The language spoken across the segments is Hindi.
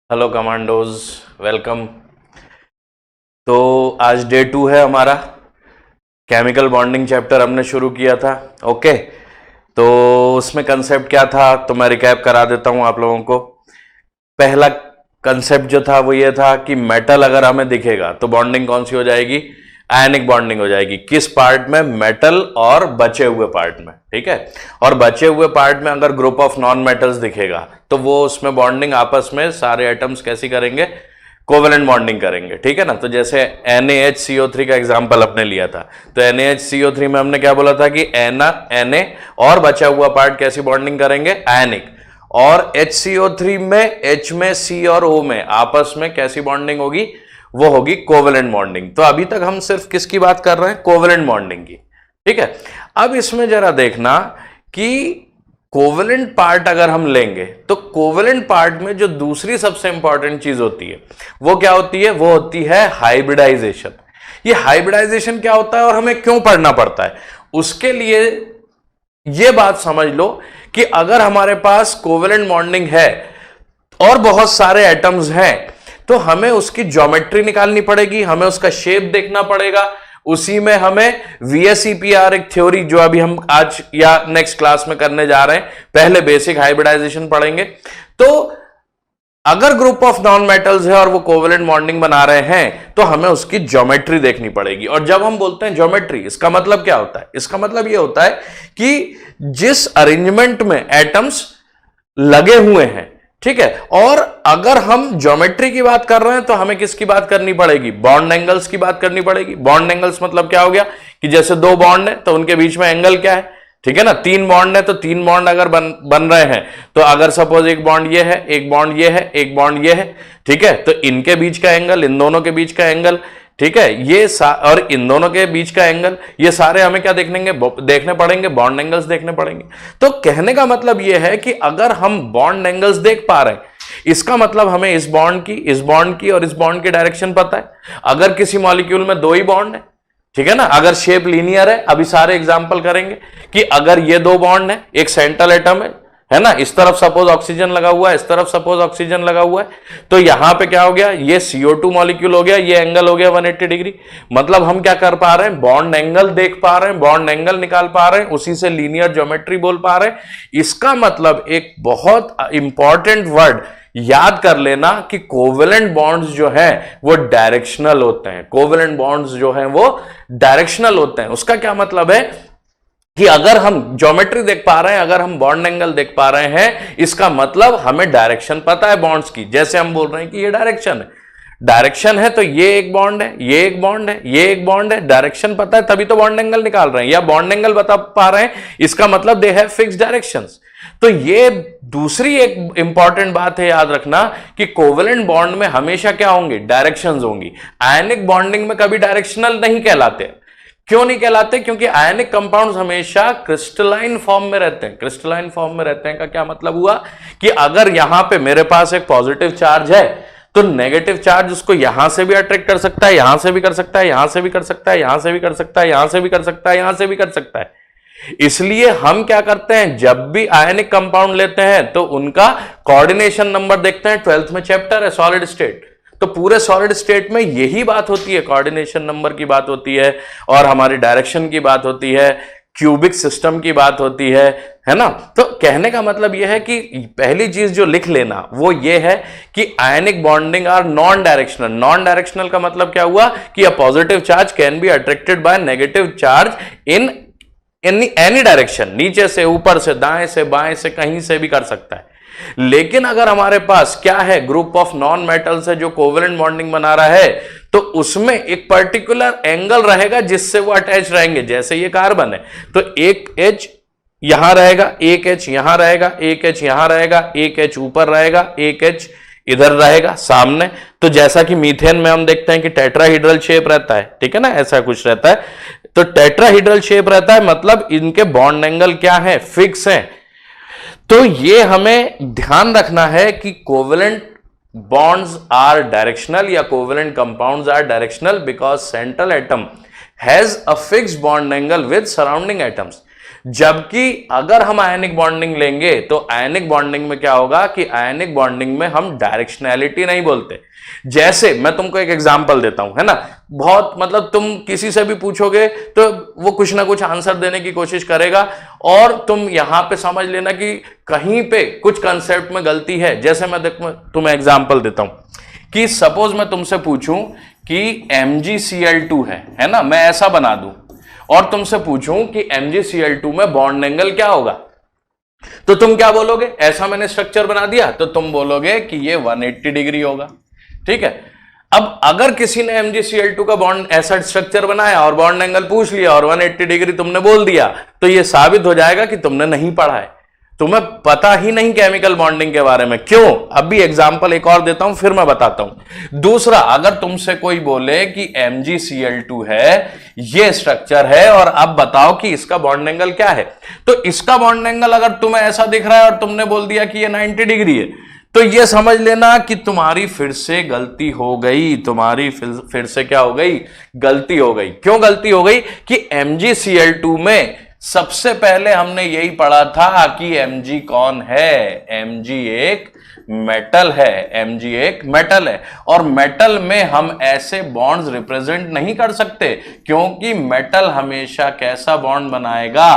Hello commandos, welcome. तो आज डे 2 है हमारा। केमिकल बॉन्डिंग चैप्टर हमने शुरू किया था। ओके, तो उसमें कंसेप्ट क्या था तो मैं रिकैप करा देता हूं आप लोगों को। पहला कंसेप्ट जो था वो ये था कि मेटल अगर हमें दिखेगा तो बॉन्डिंग कौन सी हो जाएगी? आयनिक बॉन्डिंग हो जाएगी। किस पार्ट में? मेटल और बचे हुए पार्ट में। ठीक है, और बचे हुए पार्ट में अगर ग्रुप ऑफ नॉन मेटल्स दिखेगा तो वो उसमें बॉन्डिंग आपस में सारे एटम्स कैसी करेंगे? कोवेलेंट बॉन्डिंग करेंगे। ठीक है ना। तो जैसे NaHCO3 का एग्जांपल अपने लिया था, तो NaHCO3 में हमने क्या बोला था कि Na और बचा हुआ पार्ट कैसी बॉन्डिंग करेंगे? आयनिक। और HCO3 में H में C और O में आपस में कैसी बॉन्डिंग होगी? वो होगी कोवेलेंट बॉन्डिंग। तो अभी तक हम सिर्फ किसकी बात कर रहे हैं? कोवेलेंट बॉन्डिंग की। ठीक है, अब इसमें जरा देखना कि कोवेलेंट पार्ट अगर हम लेंगे तो कोवेलेंट पार्ट में जो दूसरी सबसे इंपॉर्टेंट चीज होती है वो क्या होती है? वो होती है हाइब्रिडाइजेशन। ये हाइब्रिडाइजेशन क्या होता है और हमें क्यों पढ़ना पड़ता है? उसके लिए ये बात समझ लो कि अगर हमारे पास कोवेलेंट बॉन्डिंग है और बहुत सारे एटम्स हैं तो हमें उसकी ज्योमेट्री निकालनी पड़ेगी, हमें उसका शेप देखना पड़ेगा। उसी में हमें VSEPR एक थ्योरी जो अभी हम आज या नेक्स्ट क्लास में करने जा रहे हैं, पहले बेसिक हाइब्रिडाइजेशन पढ़ेंगे। तो अगर ग्रुप ऑफ नॉन मेटल्स है और वो कोवेलेंट बॉन्डिंग बना रहे हैं तो हमें उसकी ज्योमेट्री देखनी पड़ेगी। और जब हम बोलते हैं ज्योमेट्री, इसका मतलब क्या होता है? इसका मतलब ये होता है कि जिस अरेंजमेंट में एटम्स लगे हुए हैं, ठीक है, और अगर हम ज्योमेट्री की बात कर रहे हैं तो हमें किसकी बात करनी पड़ेगी? बॉन्ड एंगल्स की बात करनी पड़ेगी। बॉन्ड एंगल्स मतलब क्या हो गया कि जैसे दो बॉन्ड है तो उनके बीच में एंगल क्या है? ठीक है ना। तीन बॉन्ड है तो तीन बॉन्ड अगर बन रहे हैं तो अगर सपोज एक बॉन्ड ये है, एक बॉन्ड ये है, एक बॉन्ड ये है, ठीक है, तो इनके बीच का एंगल, इन दोनों के बीच का एंगल, ठीक है, ये और इन दोनों के बीच का एंगल, ये सारे हमें क्या देखने पड़ेंगे? बॉन्ड एंगल्स देखने पड़ेंगे। तो कहने का मतलब ये है कि अगर हम बॉन्ड एंगल्स देख पा रहे हैं इसका मतलब हमें इस बॉन्ड की और इस बॉन्ड की डायरेक्शन पता है। अगर किसी मॉलिक्यूल में दो ही बॉन्ड है, ठीक है ना, अगर शेप लीनियर है, अभी सारे एग्जांपल करेंगे कि अगर ये दो बॉन्ड है, एक सेंट्रल एटम है ना, इस तरफ सपोज ऑक्सीजन लगा हुआ है, इस तरफ सपोज ऑक्सीजन लगा हुआ है, तो यहां पे क्या हो गया? ये CO2 मॉलिक्यूल हो गया, ये एंगल हो गया 180 डिग्री। मतलब हम क्या कर पा रहे हैं? बॉन्ड एंगल देख पा रहे हैं, बॉन्ड एंगल निकाल पा रहे हैं, उसी से लीनियर ज्योमेट्री बोल पा रहे हैं। इसका मतलब एक बहुत इंपॉर्टेंट वर्ड याद कर लेना कि कोवेलेंट बॉन्ड्स जो हैं वो डायरेक्शनल होते हैं। कोवेलेंट बॉन्ड्स जो हैं वो डायरेक्शनल होते हैं। उसका क्या मतलब है कि अगर हम ज्योमेट्री देख पा रहे हैं, अगर हम बॉन्ड एंगल देख पा रहे हैं, इसका मतलब हमें डायरेक्शन पता है बॉन्ड्स की। जैसे हम बोल रहे हैं कि ये डायरेक्शन है तो ये एक बॉन्ड है, ये एक बॉन्ड है, ये एक बॉन्ड है। डायरेक्शन पता है तभी तो बॉन्ड एंगल निकाल रहे हैं, या बॉन्ड एंगल बता पा रहे हैं, इसका मतलब दे हैव फिक्स्ड डायरेक्शंस। तो ये दूसरी एक इंपॉर्टेंट बात है, याद रखना कि कोवेलेंट बॉन्ड में हमेशा क्या होंगे? डायरेक्शंस होंगी। आयनिक बॉन्डिंग में कभी डायरेक्शनल नहीं कहलाते। क्यों नहीं कहलाते? क्योंकि आयनिक कंपाउंड्स हमेशा क्रिस्टलाइन फॉर्म में रहते हैं। क्रिस्टलाइन फॉर्म में रहते हैं का क्या मतलब हुआ कि अगर यहां पे मेरे पास एक पॉजिटिव चार्ज है तो नेगेटिव चार्ज उसको यहां से भी अट्रैक्ट कर सकता है, यहां से भी कर सकता है, यहां से भी कर सकता है, यहां से भी कर सकता है, यहां से भी कर सकता है, यहां से भी कर सकता है। इसलिए हम क्या करते हैं? जब भी आयनिक कंपाउंड लेते हैं तो उनका कोऑर्डिनेशन नंबर देखते हैं। 12th में चैप्टर है सॉलिड स्टेट, तो पूरे सॉलिड स्टेट में यही बात होती है, कोऑर्डिनेशन नंबर की बात होती है और हमारी डायरेक्शन की बात होती है, क्यूबिक सिस्टम की बात होती है ना। तो कहने का मतलब यह है कि पहली चीज जो लिख लेना वो ये है कि ionic bonding are non directional. Non directional का मतलब क्या हुआ कि a positive charge can be attracted by negative charge in any direction, नीचे से, ऊपर से, दाएं से, बाएं से, कहीं से भी कर सकता है। लेकिन अगर हमारे पास क्या है? ग्रुप ऑफ नॉन मेटल्स है जो कोवेलेंट बॉन्डिंग बना रहा है, तो उसमें एक पर्टिकुलर एंगल रहेगा जिससे वो अटैच रहेंगे। जैसे ये कार्बन है तो एक H यहां रहेगा, एक H यहां रहेगा, एक H यहां रहेगा, एक H ऊपर रहेगा, एक H इधर रहेगा सामने। तो जैसा कि मीथेन में हम देखते हैं कि टेट्राहीड्रल शेप रहता है, ठीक है ना, ऐसा कुछ रहता है। तो टेट्राहीड्रल शेप रहता है मतलब इनके बॉन्ड एंगल क्या है? फिक्स है। तो ये हमें ध्यान रखना है कि कोवेलेंट bonds are directional या covalent compounds are directional because central atom has a fixed bond angle with surrounding atoms। जबकि अगर हम आयनिक बॉन्डिंग लेंगे तो आयनिक बॉन्डिंग में क्या होगा कि आयनिक बॉन्डिंग में हम डायरेक्शनैलिटी नहीं बोलते। जैसे मैं तुमको एक एग्जांपल देता हूं, है ना, बहुत मतलब तुम किसी से भी पूछोगे तो वो कुछ ना कुछ आंसर देने की कोशिश करेगा और तुम यहां पे समझ लेना कि कहीं पे कुछ कंसेप्ट में गलती है। जैसे मैं तुम्हें एग्जांपल देता हूं कि सपोज मैं तुमसे पूछूं कि MgCl2 है ना, मैं ऐसा बना दूं और तुमसे पूछूं कि MgCl2 में बॉन्ड एंगल क्या होगा, तो तुम क्या बोलोगे? ऐसा मैंने स्ट्रक्चर बना दिया तो तुम बोलोगे कि ये 180 डिग्री होगा, ठीक है। अब अगर किसी ने MgCl2 का बॉन्ड ऐसा स्ट्रक्चर बनाया और बॉन्ड एंगल पूछ लिया और 180 डिग्री तुमने बोल दिया, तो यह साबित हो जाएगा कि तुमने नहीं पढ़ा है, तुम्हें पता ही नहीं केमिकल बॉन्डिंग के बारे में। क्यों? अभी एग्जांपल एक और देता हूं फिर मैं बताता हूं। दूसरा, अगर तुमसे कोई बोले कि MgCl2 है, ये स्ट्रक्चर है और अब बताओ कि इसका बॉन्ड एंगल क्या है, तो इसका बॉन्ड एंगल अगर तुम्हें ऐसा दिख रहा है और तुमने बोल दिया कि ये 90 डिग्री है, तो ये समझ लेना कि तुम्हारी फिर से गलती हो गई, तुम्हारी फिर से क्या हो गई? गलती हो गई। क्यों गलती हो गई? कि MgCl2 में सबसे पहले हमने यही पढ़ा था कि Mg कौन है? Mg एक मेटल है, Mg एक मेटल है और मेटल में हम ऐसे बॉन्ड्स रिप्रेजेंट नहीं कर सकते, क्योंकि मेटल हमेशा कैसा बॉन्ड बनाएगा?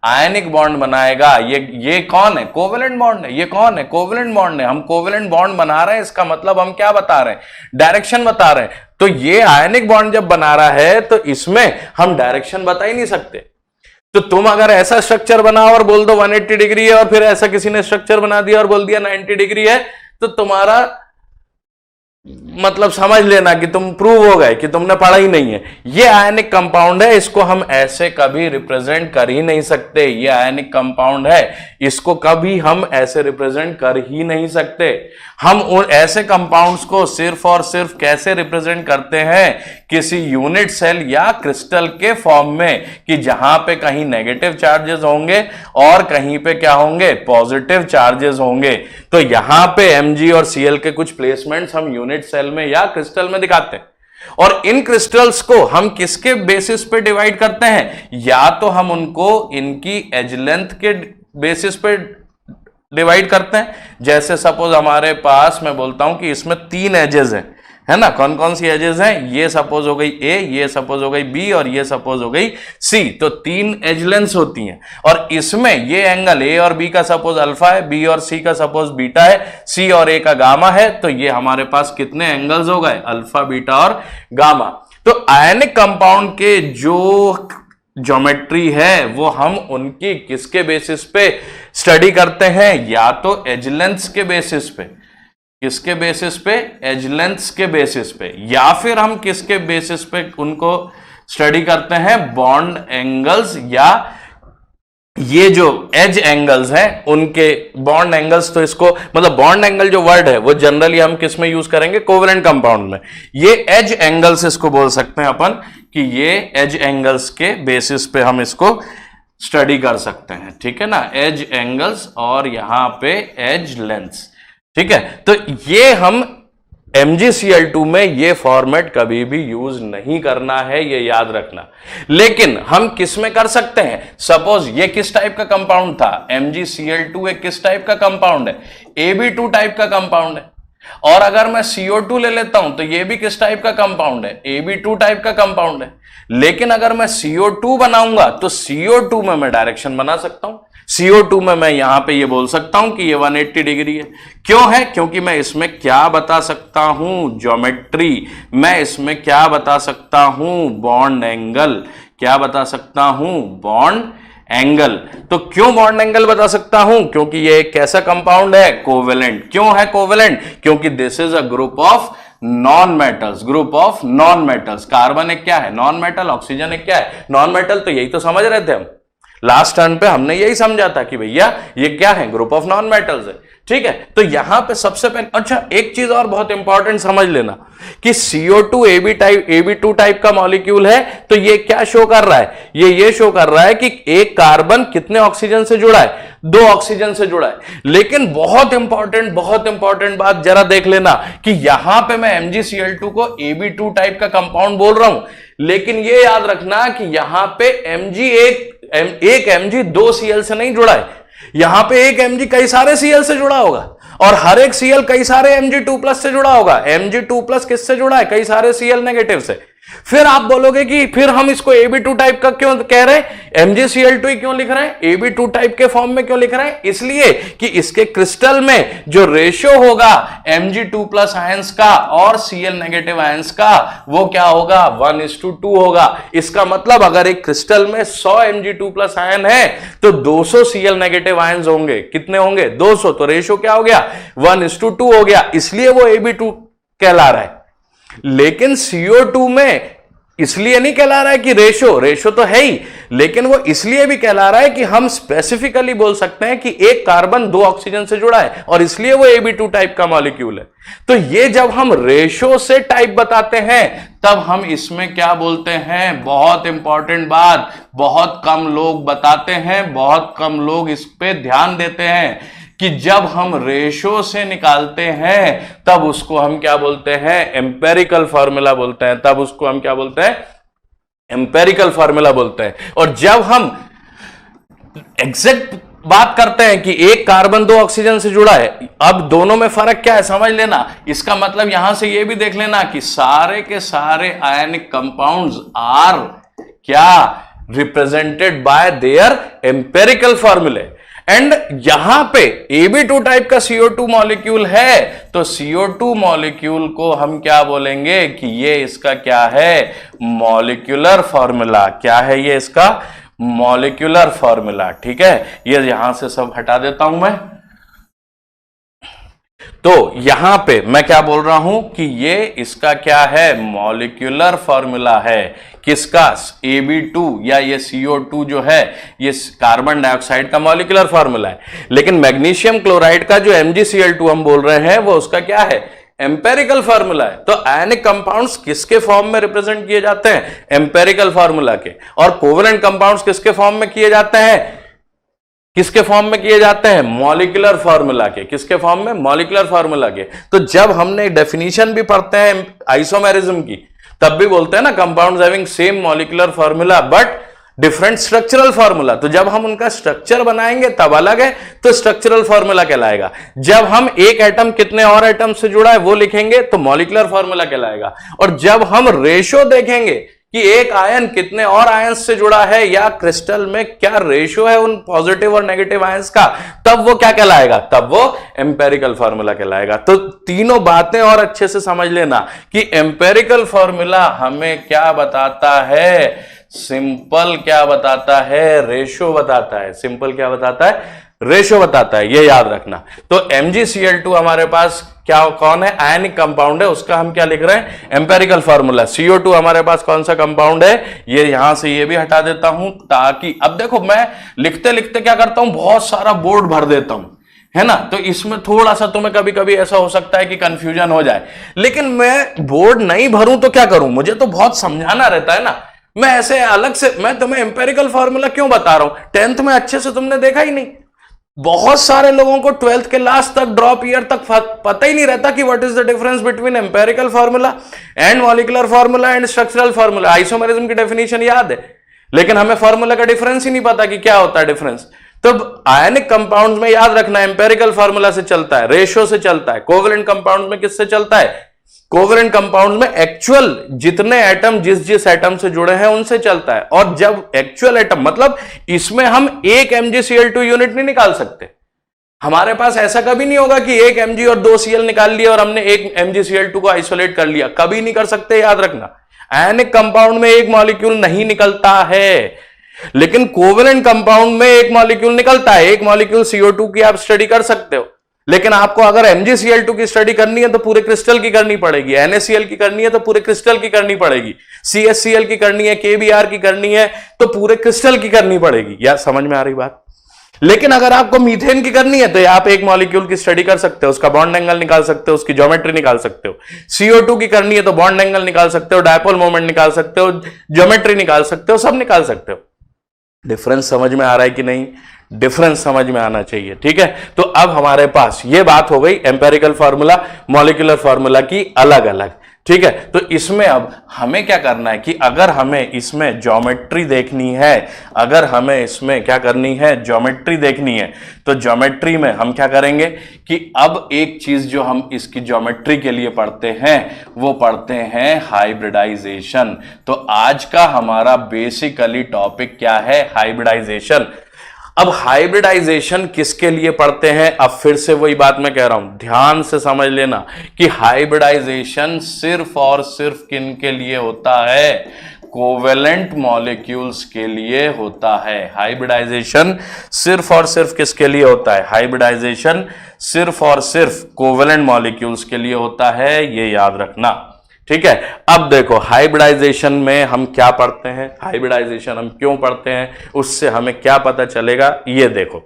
आयनिक बॉन्ड बनाएगा। ये कौन है? कोवेलेंट बॉन्ड है। ये कौन है? कोवेलेंट बॉन्ड है। हम कोवेलेंट बॉन्ड बना रहे हैं, इसका मतलब हम क्या बता रहे हैं? डायरेक्शन बता रहे हैं। तो ये आयनिक बॉन्ड जब बना रहा है तो इसमें हम डायरेक्शन बता ही नहीं सकते। तो तुम अगर ऐसा स्ट्रक्चर बनाओ और बोल दो 180 डिग्री है और फिर ऐसा किसी ने स्ट्रक्चर बना दिया और बोल दिया 90 डिग्री है, तो तुम्हारा मतलब समझ लेना कि तुम प्रूव हो गए कि तुमने पढ़ा ही नहीं है। ये आयनिक कंपाउंड है, इसको हम ऐसे कभी रिप्रेजेंट कर ही नहीं सकते। ये आयनिक कंपाउंड है, इसको कभी हम ऐसे रिप्रेजेंट कर ही नहीं सकते। हम उन ऐसे कंपाउंड्स को सिर्फ और सिर्फ कैसे रिप्रेजेंट करते हैं? किसी यूनिट सेल या क्रिस्टल के फॉर्म में, कि जहां पे कहीं नेगेटिव चार्जेस होंगे और कहीं पे क्या होंगे? पॉजिटिव चार्जेस होंगे। तो यहां पे Mg और Cl के कुछ प्लेसमेंट्स हम यूनिट सेल में या क्रिस्टल में दिखाते हैं और इन क्रिस्टल्स को हम किसके बेसिस पे डिवाइड करते हैं? या तो हम उनको इनकी एज लेंथ के बेसिस पे डिवाइड करते हैं। जैसे सपोज हमारे पास, मैं बोलता हूं कि इसमें 3 एजेस हैं, है ना। कौन कौन सी एजेस हैं? ये सपोज हो गई A, ये सपोज हो गई B और ये सपोज हो गई C। तो 3 एज लेंथ्स होती हैं और इसमें ये एंगल A और B का सपोज अल्फा है, B और C का सपोज बीटा है, C और A का गामा है। तो ये हमारे पास कितने एंगल्स हो गए? अल्फा, बीटा और गामा। तो आयनिक कंपाउंड के जो ज्योमेट्री है वो हम उनकी किसके बेसिस पे स्टडी करते हैं? या तो एज लेंथ्स के बेसिस पे। किसके बेसिस पे? एज लेंथ्स के बेसिस पे। या फिर हम किसके बेसिस पे उनको स्टडी करते हैं? बॉन्ड एंगल्स, या ये जो एज एंगल्स हैं उनके बॉन्ड एंगल्स। तो इसको मतलब बॉन्ड एंगल जो वर्ड है वो जनरली हम किस में यूज करेंगे? कोवेलेंट कंपाउंड में। ये एज एंगल्स इसको बोल सकते हैं अपन कि ये एज एंगल्स के बेसिस पे हम इसको स्टडी कर सकते हैं, ठीक है ना। एज एंगल्स और यहां पे एज लेंथ्स, ठीक है। तो ये हम MgCl2 में ये फॉर्मेट कभी भी यूज नहीं करना है, ये याद रखना। लेकिन हम किस में कर सकते हैं? सपोज ये किस टाइप का कंपाउंड था? MgCl2 एक किस टाइप का कंपाउंड है? Ab2 टाइप का कंपाउंड है। और अगर मैं CO2 ले लेता हूं तो ये भी किस टाइप का कंपाउंड है? Ab2 टाइप का कंपाउंड है। लेकिन अगर मैं CO2 बनाऊंगा तो CO2 में मैं डायरेक्शन बना सकता हूं। CO2 में मैं यहां पे ये बोल सकता हूं कि ये 180 डिग्री है। क्यों है? क्योंकि मैं इसमें क्या बता सकता हूं? ज्योमेट्री। मैं इसमें क्या बता सकता हूं? Bond angle. क्या बता सकता हूं? Bond angle. तो क्यों बॉन्ड एंगल बता सकता हूं? क्योंकि ये एक कैसा कंपाउंड है? कोवेलेंट। क्यों है कोवेलेंट? क्योंकि this is a group of non metals. Group of non metals. Carbon एक क्या है? Non metal. ऑक्सीजन एक क्या है? Non metal. तो यही तो समझ रहे थे हम लास्ट टर्न पे, हमने यही समझा था कि भैया ये क्या है? ग्रुप ऑफ नॉन मेटल्स है, ठीक है। तो यहां पे सबसे पहले, अच्छा एक चीज और बहुत इंपॉर्टेंट समझ लेना कि CO2 Ab2 टाइप का मॉलिक्यूल है। तो ये क्या शो कर रहा है? ये शो कर रहा है कि एक कार्बन कितने ऑक्सीजन से जुड़ा है? 2 ऑक्सीजन से जुड़ा है। लेकिन बहुत इंपॉर्टेंट बात जरा देख लेना कि यहां पे मैं MgCl2 को Ab2 टाइप का कंपाउंड बोल रहा हूं, लेकिन ये याद रखना कि यहां पे Mg एक Mg 2 Cl से नहीं जुड़ा है, यहां पे एक Mg कई सारे Cl से जुड़ा होगा और हर एक Cl कई सारे Mg2+ से जुड़ा होगा। Mg2+ किससे जुड़ा है? कई सारे Cl नेगेटिव से। फिर आप बोलोगे कि फिर हम इसको Ab2 टाइप का क्यों कह रहे हैं, MgCl2 क्यों लिख रहे हैं, Ab2 टाइप के फॉर्म में क्यों लिख रहे हैं? इसलिए कि इसके क्रिस्टल में जो रेशियो होगा Mg2+ आयंस का और Cl नेगेटिव आयंस का वो क्या होगा? 1:2 होगा। इसका मतलब अगर एक क्रिस्टल में 100 Mg2+ आयन है तो 200 Cl नेगेटिव आयंस होंगे। कितने होंगे? 200। तो रेशियो क्या हो गया? 1:2 हो गया, इसलिए वो Ab2 कहला रहा है। लेकिन CO2 में इसलिए नहीं कहला रहा है कि रेशो तो है ही, लेकिन वो इसलिए भी कहला रहा है कि हम स्पेसिफिकली बोल सकते हैं कि एक कार्बन 2 ऑक्सीजन से जुड़ा है और इसलिए वो Ab2 टाइप का मॉलिक्यूल है। तो ये जब हम रेशो से टाइप बताते हैं तब हम इसमें क्या बोलते हैं? बहुत इंपॉर्टेंट बात, बहुत कम लोग बताते हैं, बहुत कम लोग इस पे ध्यान देते हैं कि जब हम रेशो से निकालते हैं तब उसको हम क्या बोलते हैं? एम्पेरिकल फार्मूला बोलते हैं। तब उसको हम क्या बोलते हैं? एम्पेरिकल फार्मूला बोलते हैं। और जब हम एग्जैक्ट बात करते हैं कि एक कार्बन 2 ऑक्सीजन से जुड़ा है, अब दोनों में फर्क क्या है समझ लेना। इसका मतलब यहां से यह भी देख लेना कि सारे के सारे आयनिक कंपाउंड्स आर क्या? रिप्रेजेंटेड बाय देयर एम्पेरिकल फार्मूले। एंड यहां पे Ab2 टाइप का CO2 मॉलिक्यूल है तो CO2 मॉलिक्यूल को हम क्या बोलेंगे कि ये इसका क्या है? Molecular formula. क्या है ये? इसका मॉलिक्यूलर फार्मूला। ठीक है, ये यहां से सब हटा देता हूं मैं। तो यहां पे मैं क्या बोल रहा हूं कि ये इसका क्या है? मॉलिक्यूलर फार्मूला है। किसका? Ab2 या ये CO2 जो है ये कार्बन डाइऑक्साइड का मॉलिक्यूलर फार्मूला है। लेकिन मैग्नीशियम क्लोराइड का जो MgCl2 हम बोल रहे हैं वो उसका क्या है? एम्पेरिकल फार्मूला है। तो आयनिक कंपाउंड्स किसके फॉर्म में रिप्रेजेंट किए जाते हैं? एम्पेरिकल फार्मूला के। और कोवेलेंट कंपाउंड्स किसके फॉर्म में किए जाते हैं? किसके फॉर्म में किए जाते हैं? मॉलिक्यूलर फार्मूला के। किसके फॉर्म में? मॉलिक्यूलर फार्मूला के। तो जब हमने डेफिनेशन भी पढ़ते हैं आइसोमेरिज्म की तब भी बोलते हैं ना compounds having same molecular formula but different structural formula. तो जब हम उनका स्ट्रक्चर बनाएंगे तब अलग है तो स्ट्रक्चरल फार्मूला कहलाएगा। जब हम एक एटम कितने और एटम से जुड़ा है वो लिखेंगे तो मॉलिक्यूलर फार्मूला कहलाएगा। और जब हम रेशो देखेंगे कि एक आयन कितने और आयंस से जुड़ा है या क्रिस्टल में क्या रेशियो है उन पॉजिटिव और नेगेटिव आयंस का, तब वो क्या कहलाएगा? तब वो एम्पेरिकल फार्मूला कहलाएगा। तो तीनों बातें और अच्छे से समझ लेना कि एम्पेरिकल फार्मूला हमें क्या बताता है? सिंपल क्या बताता है? रेशियो बताता है। सिंपल क्या बताता है? रेशियो बताता है। ये याद रखना। तो MgCl2 हमारे पास क्या कौन है? आयनिक कंपाउंड है, उसका हम क्या लिख रहे हैं? Empirical formula. CO2 हमारे पास कौन सा कंपाउंड है? ये यहां से ये भी हटा देता हूं ताकि अब देखो मैं लिखते लिखते क्या करता हूं? बहुत सारा बोर्ड भर देता हूं, है ना। तो इसमें थोड़ा सा तुम्हें कभी कभी ऐसा हो सकता है कि कंफ्यूजन हो जाए, लेकिन मैं बोर्ड नहीं भरूं तो क्या करूं? मुझे तो बहुत समझाना रहता है ना। मैं ऐसे अलग से मैं तुम्हें एम्पेरिकल फार्मूला क्यों बता रहा हूं? 10th में अच्छे से तुमने देखा ही नहीं। बहुत सारे लोगों को 12th के लास्ट तक ड्रॉप ईयर तक पता ही नहीं रहता कि what is the difference between empirical formula and molecular formula and structural formula. Isomerism की डेफिनेशन याद है लेकिन हमें फार्मूला का डिफरेंस ही नहीं पता कि क्या होता है डिफरेंस। तो आयनिक कंपाउंड्स में याद रखना एम्पेरिकल फार्मूला से चलता है, रेशियो से चलता है। कोवेलेंट कंपाउंड्स में किससे चलता है? कोवेलेंट कंपाउंड्स में एक्चुअल जितने एटम जिस एटम से जुड़े हैं उनसे चलता है। और जब एक्चुअल एटम मतलब इसमें हम एक MgCl2 यूनिट नहीं निकाल सकते। हमारे पास ऐसा कभी नहीं होगा कि एक Mg और 2 Cl निकाल लिया और हमने एक MgCl2 को आइसोलेट कर लिया। कभी नहीं कर सकते, याद रखना। आयनिक कंपाउंड में एक मॉलिक्यूल नहीं निकलता है, लेकिन कोवेलेंट कंपाउंड में एक मॉलिक्यूल निकलता है। एक मॉलिक्यूल CO2 की आप स्टडी कर सकते हो, लेकिन आपको अगर MgCl2 की स्टडी करनी है तो पूरे क्रिस्टल की करनी पड़ेगी। NaCl की करनी है तो पूरे क्रिस्टल की करनी पड़ेगी। CHCl की करनी है, KBr की करनी है तो पूरे क्रिस्टल की करनी पड़ेगी। या समझ में आ रही बात? लेकिन अगर आपको मीथेन की करनी है तो आप एक मॉलिक्यूल की स्टडी कर सकते हो, उसका बॉन्ड एंगल निकाल सकते हो, उसकी ज्योमेट्री निकाल सकते हो। CO2 की करनी है तो बॉन्ड एंगल निकाल सकते हो, डायपोल मोमेंट निकाल सकते हो, ज्योमेट्री निकाल सकते हो, सब निकाल सकते हो। डिफरेंस समझ में आ रहा है कि नहीं? डिफरेंस समझ में आना चाहिए, ठीक है। तो अब हमारे पास ये बात हो गई एम्पेरिकल फार्मूला मॉलिक्यूलर फार्मूला की अलग अलग। ठीक है, तो इसमें अब हमें क्या करना है कि अगर हमें इसमें ज्योमेट्री देखनी है, अगर हमें इसमें क्या करनी है, ज्योमेट्री देखनी है, तो ज्योमेट्री में हम क्या करेंगे कि अब एक चीज जो हम इसकी ज्योमेट्री के लिए पढ़ते हैं वो पढ़ते हैं हाइब्रिडाइजेशन। तो आज का हमारा बेसिकली टॉपिक क्या है, हाइब्रिडाइजेशन। अब हाइब्रिडाइजेशन किसके लिए पढ़ते हैं, अब फिर से वही बात मैं कह रहा हूं, ध्यान से समझ लेना कि हाइब्रिडाइजेशन सिर्फ और सिर्फ किन के लिए होता है, कोवेलेंट मॉलिक्यूल्स के लिए होता है। हाइब्रिडाइजेशन सिर्फ और सिर्फ किसके लिए होता है, हाइब्रिडाइजेशन सिर्फ और सिर्फ कोवेलेंट मॉलिक्यूल्स के लिए होता है, ये याद रखना। ठीक है, अब देखो हाइब्रिडाइजेशन में हम क्या पढ़ते हैं, हाइब्रिडाइजेशन हम क्यों पढ़ते हैं, उससे हमें क्या पता चलेगा, ये देखो।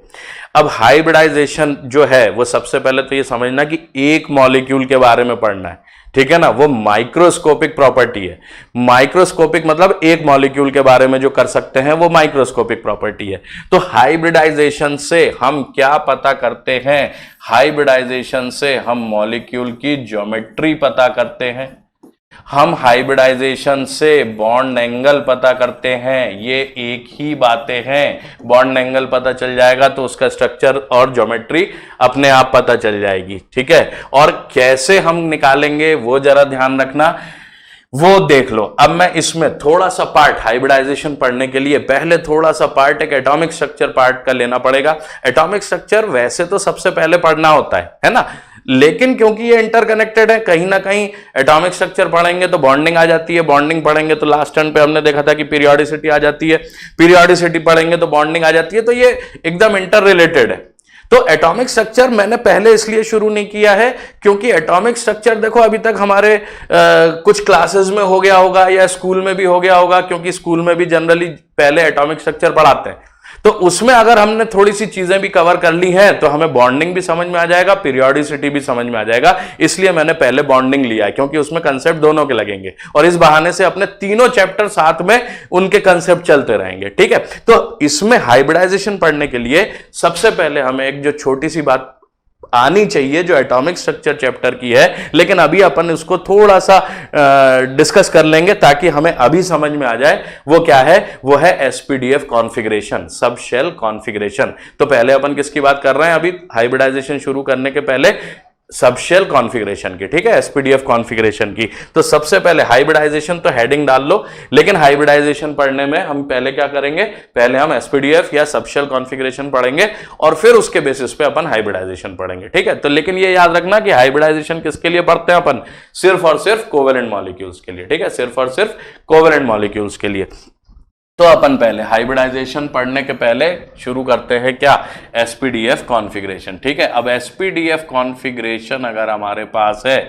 अब हाइब्रिडाइजेशन जो है वो सबसे पहले तो ये समझना कि एक मॉलिक्यूल के बारे में पढ़ना है, ठीक है ना, वो माइक्रोस्कोपिक प्रॉपर्टी है। माइक्रोस्कोपिक मतलब एक मॉलिक्यूल के बारे में जो कर सकते हैं वो माइक्रोस्कोपिक प्रॉपर्टी है। तो हाइब्रिडाइजेशन से हम क्या पता करते हैं, हाइब्रिडाइजेशन से हम मॉलिक्यूल की ज्योमेट्री पता करते हैं, हम हाइब्रिडाइजेशन से बॉन्ड एंगल पता करते हैं। ये एक ही बातें हैं, बॉन्ड एंगल पता चल जाएगा तो उसका स्ट्रक्चर और ज्योमेट्री अपने आप पता चल जाएगी। ठीक है, और कैसे हम निकालेंगे वो जरा ध्यान रखना, वो देख लो। अब मैं इसमें थोड़ा सा पार्ट हाइब्रिडाइजेशन पढ़ने के लिए पहले थोड़ा सा पार्ट एक एटॉमिक स्ट्रक्चर पार्ट का लेना पड़ेगा। एटॉमिक स्ट्रक्चर वैसे तो सबसे पहले पढ़ना होता है ना, लेकिन क्योंकि ये इंटरकनेक्टेड है, कहीं ना कहीं एटॉमिक स्ट्रक्चर पढ़ेंगे तो बॉन्डिंग आ जाती है, बॉन्डिंग पढ़ेंगे तो लास्ट टर्न पे हमने देखा था कि पीरियोडिसिटी आ जाती है, पीरियोडिसिटी पढ़ेंगे तो बॉन्डिंग आ जाती है, तो ये एकदम इंटर रिलेटेड है। तो एटॉमिक स्ट्रक्चर मैंने पहले इसलिए शुरू नहीं किया है क्योंकि एटॉमिक स्ट्रक्चर देखो अभी तक हमारे कुछ क्लासेस में हो गया होगा या स्कूल में भी हो गया होगा, क्योंकि स्कूल में भी जनरली पहले एटॉमिक स्ट्रक्चर पढ़ाते हैं। तो उसमें अगर हमने थोड़ी सी चीजें भी कवर कर ली हैं तो हमें बॉन्डिंग भी समझ में आ जाएगा, पीरियोडिसिटी भी समझ में आ जाएगा। इसलिए मैंने पहले बॉन्डिंग लिया है क्योंकि उसमें कंसेप्ट दोनों के लगेंगे और इस बहाने से अपने तीनों चैप्टर साथ में उनके कंसेप्ट चलते रहेंगे। ठीक है, तो इसमें हाइब्रिडाइजेशन पढ़ने के लिए सबसे पहले हमें एक जो छोटी सी बात आनी चाहिए जो एटॉमिक स्ट्रक्चर चैप्टर की है, लेकिन अभी अपन इसको थोड़ा सा डिस्कस कर लेंगे ताकि हमें अभी समझ में आ जाए। वो क्या है, वो है SPDF configuration, sub shell configuration. तो पहले अपन किसकी बात कर रहे हैं, अभी हाइब्रिडाइजेशन शुरू करने के पहले सब शेल कॉन्फ़िगरेशन की, ठीक है, एसपीडीएफ कॉन्फ़िगरेशन की। तो सबसे पहले हाइब्रिडाइजेशन तो हेडिंग डाल लो, लेकिन हाइब्रिडाइजेशन पढ़ने में हम पहले क्या करेंगे, पहले हम एसपीडीएफ या सब शेल कॉन्फ़िगरेशन पढ़ेंगे और फिर उसके बेसिस पे अपन हाइब्रिडाइजेशन पढ़ेंगे। ठीक है, तो लेकिन ये याद रखना कि हाइब्रिडाइजेशन किसके लिए पढ़ते हैं अपन, सिर्फ और सिर्फ कोवेलेंट मॉलिक्यूल्स के लिए। ठीक है, सिर्फ और सिर्फ कोवेलेंट मॉलिक्यूल्स के लिए। तो अपन पहले हाइब्रिडाइजेशन पढ़ने के पहले शुरू करते हैं क्या, एसपीडीएफ कॉन्फ़िगरेशन। ठीक है, अब एसपीडीएफ कॉन्फ़िगरेशन अगर हमारे पास है,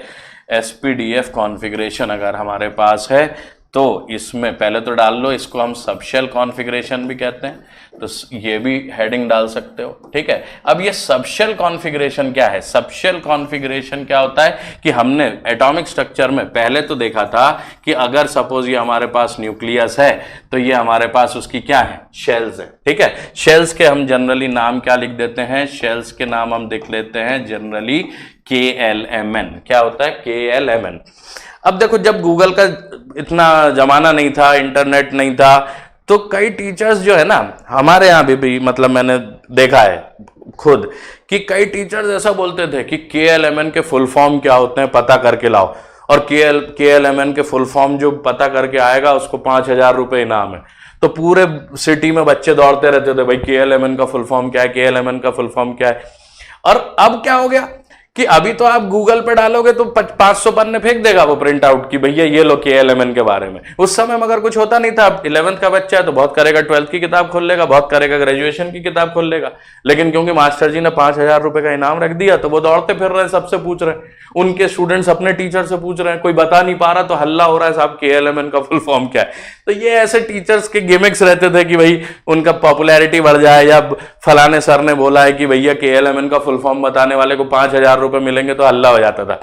एसपीडीएफ कॉन्फ़िगरेशन अगर हमारे पास है तो इसमें पहले तो डाल लो, इसको हम सब शेल कॉन्फ़िगरेशन भी कहते हैं, तो ये भी हेडिंग डाल सकते हो। ठीक है, अब ये सब शेल कॉन्फ़िगरेशन क्या है, सब शेल कॉन्फ़िगरेशन क्या होता है कि हमने एटॉमिक स्ट्रक्चर में पहले तो देखा था कि अगर सपोज ये हमारे पास न्यूक्लियस है तो ये हमारे पास उसकी क्या है, शेल्स है। ठीक है, शेल्स के हम जनरली नाम क्या लिख देते हैं, शेल्स के नाम हम लिख लेते हैं जनरली KLMN। क्या होता है, KLMN। अब देखो जब गूगल का इतना जमाना नहीं था, इंटरनेट नहीं था, तो कई टीचर्स जो है ना हमारे यहाँ भी मतलब मैंने देखा है खुद कि कई टीचर्स ऐसा बोलते थे कि KLMN के फुल फॉर्म क्या होते हैं पता करके लाओ, और KLMN के फुल फॉर्म जो पता करके आएगा उसको 5,000 रुपये इनाम है। तो पूरे सिटी में बच्चे दौड़ते रहते थे, भाई KLMN का फुल फॉर्म क्या है, KLMN का फुल फॉर्म क्या है। और अब क्या हो गया कि अभी तो आप गूगल पे डालोगे तो 500 पन्ने फेंक देगा वो प्रिंट आउट की भैया ये लो KLMN के बारे में। उस समय मगर कुछ होता नहीं था। 11th का बच्चा है तो बहुत करेगा 12th की किताब खोल लेगा, बहुत करेगा ग्रेजुएशन की किताब खोल लेगा, लेकिन क्योंकि मास्टर जी ने 5,000 रुपए का इनाम रख दिया तो वो दौड़ते फिर रहे हैं, सबसे पूछ रहे हैं, उनके स्टूडेंट्स अपने टीचर से पूछ रहे हैं, कोई बता नहीं पा रहा तो हल्ला हो रहा है साहब KLMN का फुल फॉर्म क्या है। तो ये ऐसे टीचर्स के गिमिक्स रहते थे कि भाई उनका पॉपुलैरिटी बढ़ जाए, या फलाने सर ने बोला है कि भैया KLMN का फुल फॉर्म बताने वाले को 5,000 रुपए मिलेंगे तो हल्ला हो जाता था।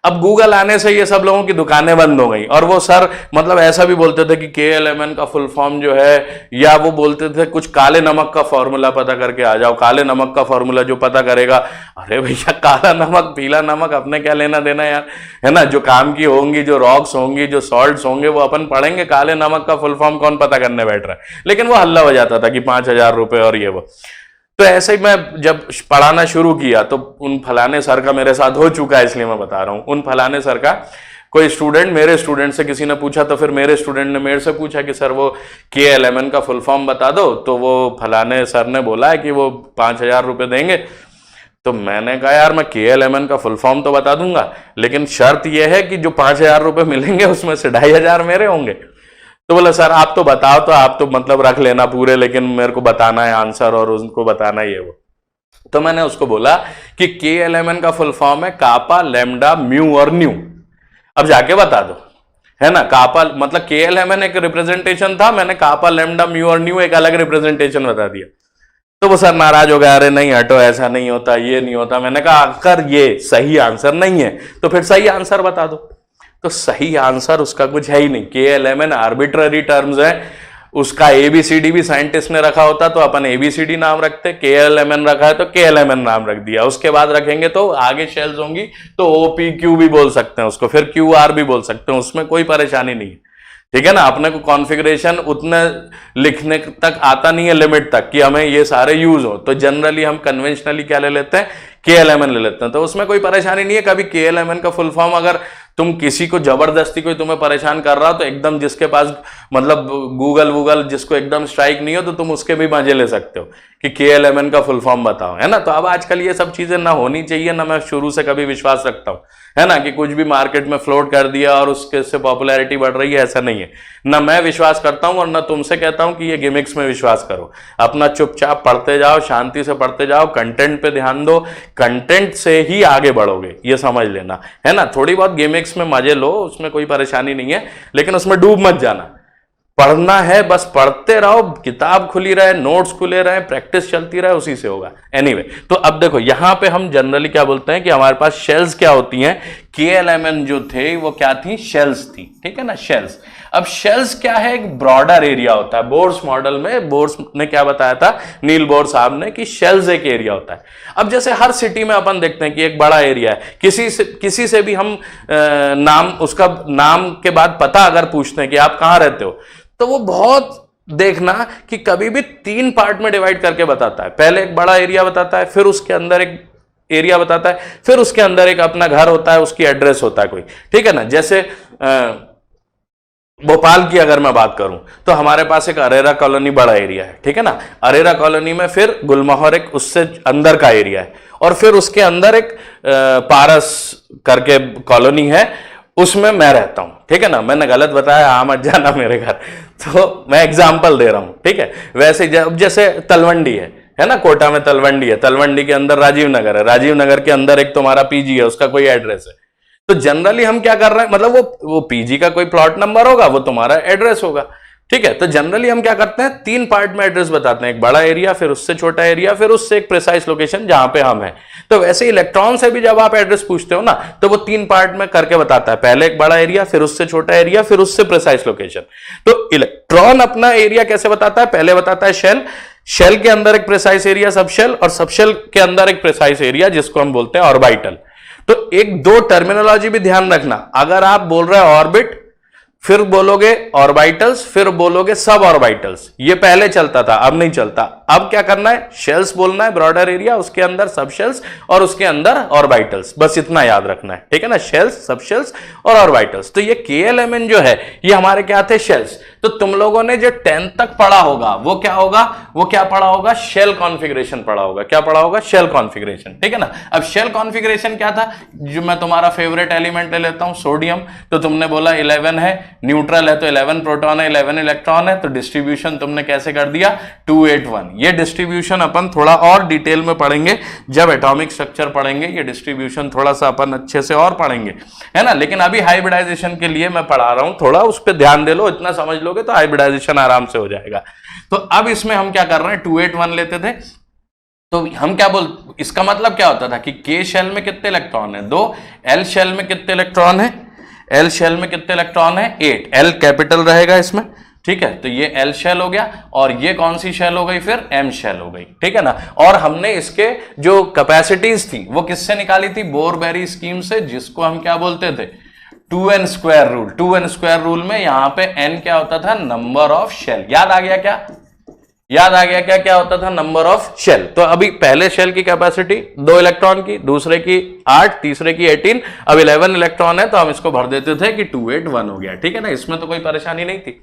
अब गूगल आने से ये सब लोगों की दुकानें बंद हो गई, और वो सर मतलब ऐसा भी बोलते थे कि KLMN का फुल फॉर्म जो है, या वो बोलते थे कुछ काले नमक का फॉर्मूला पता करके आ जाओ, काले नमक का फॉर्मूला जो पता करेगा। अरे भैया काला नमक पीला नमक अपने क्या लेना देना यार, है ना। जो काम की होंगी, जो रॉक्स होंगी, जो सॉल्ट्स होंगे वो अपन पढ़ेंगे, काले नमक का फुल फॉर्म कौन पता करने बैठ रहा है। लेकिन वो हल्ला हो जाता था कि 5,000 रुपए और ये वो। तो ऐसे ही मैं जब पढ़ाना शुरू किया तो उन फलाने सर का मेरे साथ हो चुका है, इसलिए मैं बता रहा हूं। उन फलाने सर का कोई स्टूडेंट मेरे स्टूडेंट से किसी ने पूछा, तो फिर मेरे स्टूडेंट ने मेरे से पूछा कि सर वो KLMN का फुल फॉर्म बता दो। तो वो फलाने सर ने बोला है कि वो 5,000 रुपए देंगे। तो मैंने कहा यार मैं KLMN का फुल फॉर्म तो बता दूंगा, लेकिन शर्त यह है कि जो 5,000 रुपए मिलेंगे उसमें से 2,500 मेरे होंगे। तो बोला सर आप तो बताओ, तो आप तो मतलब रख लेना पूरे, लेकिन मेरे को बताना है आंसर और उनको बताना ही है वो। तो मैंने उसको बोला कि KLMN का फुल फॉर्म है कापा लैम्डा म्यू और न्यू। अब जाके बता दो, है ना। कापा मतलब KLMN एक रिप्रेजेंटेशन था, मैंने कापा लैम्डा म्यू और न्यू एक अलग रिप्रेजेंटेशन बता दिया। तो वो सर नाराज हो गया, अरे नहीं हटो ऐसा नहीं होता, ये नहीं होता। मैंने कहा अगर ये सही आंसर नहीं है तो फिर सही आंसर बता दो। तो सही आंसर उसका कुछ है ही नहीं। KLMN आर्बिट्ररी टर्म्स है, उसका ABCD भी साइंटिस्ट ने रखा होता तो अपन ABCD नाम रखते, KLMN रखा है तो KLMN नाम रख दिया। उसके बाद रखेंगे तो आगे शेल्स होंगी तो OPQ भी बोल सकते हैं उसको, फिर QR भी बोल सकते हैं, उसमें कोई परेशानी नहीं है, ठीक है ना। अपने को कॉन्फ़िगरेशन उतने लिखने तक आता नहीं है, लिमिट तक कि हमें ये सारे यूज हो। तो जनरली हम कन्वेंशनली क्या ले लेते हैं, KLMN ले लेते हैं, तो उसमें कोई परेशानी नहीं है। कभी KLMN का फुल फॉर्म अगर तुम किसी को जबरदस्ती कोई तुम्हें परेशान कर रहा हो, तो एकदम जिसके पास मतलब गूगल जिसको एकदम स्ट्राइक नहीं हो, तो तुम उसके भी मजे ले सकते हो कि KLMN का फुल फॉर्म बताओ, है ना। तो अब आजकल ये सब चीजें ना होनी चाहिए, ना मैं शुरू से कभी विश्वास रखता हूं, है ना, कि कुछ भी मार्केट में फ्लोट कर दिया और उसके से पॉपुलैरिटी बढ़ रही है, ऐसा नहीं है। ना मैं विश्वास करता हूं और ना तुमसे कहता हूं कि ये गिमिक्स में विश्वास करो। अपना चुपचाप पढ़ते जाओ, शांति से पढ़ते जाओ, कंटेंट पे ध्यान दो, कंटेंट से ही आगे बढ़ोगे, ये समझ लेना, है ना। थोड़ी बहुत गिमिक्स में मजे लो, उसमें कोई परेशानी नहीं है, लेकिन उसमें डूब मत जाना। पढ़ना है बस पढ़ते रहो, किताब खुली रहे, नोट्स खुले रहे, प्रैक्टिस चलती रहे, उसी से होगा। एनीवे, तो अब देखो यहां पे हम जनरली क्या बोलते हैं कि हमारे पास शेल्स क्या होती हैं। KLMN जो थे वो क्या थी, शेल्स थी, ठीक है ना, शेल्स। अब शेल्स क्या है, एक ब्रॉडर एरिया होता है। बोर्स मॉडल में बोर्स ने क्या बताया था, नील बोर साहब ने, कि शेल्स एक एरिया होता है। अब जैसे हर सिटी में अपन देखते हैं कि एक बड़ा एरिया है, किसी से भी हम नाम, उसका नाम के बाद पता अगर पूछते हैं कि आप कहां रहते हो, तो वो बहुत देखना कि कभी भी 3 पार्ट में डिवाइड करके बताता है। पहले एक बड़ा एरिया बताता है, फिर उसके अंदर एक एरिया बताता है, फिर उसके अंदर एक अपना घर होता है, उसकी एड्रेस होता है कोई, ठीक है ना। जैसे भोपाल की अगर मैं बात करूं तो हमारे पास एक अरेरा कॉलोनी बड़ा एरिया है, ठीक है ना। अरेरा कॉलोनी में फिर गुलमोहर एक उससे अंदर का एरिया है, और फिर उसके अंदर एक पारस करके कॉलोनी है, उसमें मैं रहता हूं, ठीक है ना। मैंने गलत बताया, हाँ मत जाना मेरे घर, तो मैं एग्जाम्पल दे रहा हूं, ठीक है। वैसे जैसे तलवंडी है ना, कोटा में तलवंडी है, तलवंडी के अंदर राजीव नगर है, राजीव नगर के अंदर एक तुम्हारा PG है, उसका कोई एड्रेस है। तो जनरली हम क्या कर रहे हैं, मतलब वो PG का कोई प्लॉट नंबर होगा, वो तुम्हारा एड्रेस होगा, ठीक है। तो जनरली हम क्या करते हैं, 3 पार्ट में एड्रेस बताते हैं, एक बड़ा एरिया, फिर उससे छोटा एरिया, फिर उससे एक प्रिसाइज लोकेशन जहां पे हम हैं। तो वैसे इलेक्ट्रॉन से भी जब आप एड्रेस पूछते हो ना, तो वो 3 पार्ट में करके बताता है, पहले एक बड़ा एरिया, फिर उससे छोटा एरिया, फिर उससे प्रिसाइज लोकेशन। तो इलेक्ट्रॉन अपना एरिया कैसे बताता है, पहले बताता है शेल के अंदर एक प्रिसाइज एरिया सब शेल, और सब शेल के अंदर एक प्रिसाइज एरिया जिसको हम बोलते हैं ऑर्बिटल। तो एक दो टर्मिनोलॉजी भी ध्यान रखना, अगर आप बोल रहे हो ऑर्बिट, फिर बोलोगे ऑर्बिटल्स, फिर बोलोगे सब ऑर्बिटल्स, ये पहले चलता था, अब नहीं चलता। अब क्या करना है, शेल्स बोलना है, ब्रॉडर एरिया, उसके अंदर सब शेल्स और उसके अंदर ऑर्बिटल्स, बस इतना याद रखना है, ठीक है ना, शेल्स, सब शेल्स और ऑर्बिटल्स। तो ये KLMN जो है ये हमारे क्या थे, शेल्स। तो तुम लोगों ने जो 10th तक पढ़ा होगा वो क्या होगा, वो क्या पढ़ा होगा, शेल कॉन्फ़िगरेशन पढ़ा होगा। क्या पढ़ा होगा, शेल कॉन्फ़िगरेशन, ठीक है ना। अब शेल कॉन्फ़िगरेशन क्या था, जो मैं तुम्हारा फेवरेट एलिमेंट ले लेता हूं सोडियम, तो तुमने बोला 11 है, न्यूट्रल है तो 11 प्रोटॉन है, 11 इलेक्ट्रॉन है, तो डिस्ट्रीब्यूशन तुमने कैसे कर दिया, 281। ये डिस्ट्रीब्यूशन अपन थोड़ा और डिटेल में पढ़ेंगे जब एटॉमिक स्ट्रक्चर पढ़ेंगे, ये डिस्ट्रीब्यूशन थोड़ा सा अपन अच्छे से और पढ़ेंगे, है ना। लेकिन अभी हाइब्रिडाइजेशन के लिए मैं पढ़ा रहा हूं, थोड़ा उस पर ध्यान दे लो, इतना समझ लोगे तो हाइब्रिडाइजेशन आराम से हो जाएगा। तो अब इसमें हम क्या कर रहे हैं, 281 लेते थे, तो हम क्या इसका मतलब क्या होता था कि के शेल में कितने इलेक्ट्रॉन है 2, एल शेल में कितने इलेक्ट्रॉन है, एल शेल में कितने इलेक्ट्रॉन है 8, एल कैपिटल रहेगा इसमें, ठीक है। तो ये एल शेल हो गया और ये कौन सी शेल हो गई फिर, एम शेल हो गई, ठीक है ना। और हमने इसके जो कैपेसिटीज थी वो किससे निकाली थी, बोर-बेरी स्कीम से, जिसको हम क्या बोलते थे, 2n square rule. 2n square rule में यहां पे n क्या होता था, नंबर ऑफ शेल। याद आ गया क्या, याद आ गया क्या, क्या होता था, नंबर ऑफ शेल। तो अभी पहले शेल की कैपेसिटी 2 इलेक्ट्रॉन की, दूसरे की 8, तीसरे की 18, अब 11 इलेक्ट्रॉन है तो हम इसको भर देते थे कि 281 हो गया, ठीक है ना। इसमें तो कोई परेशानी नहीं थी।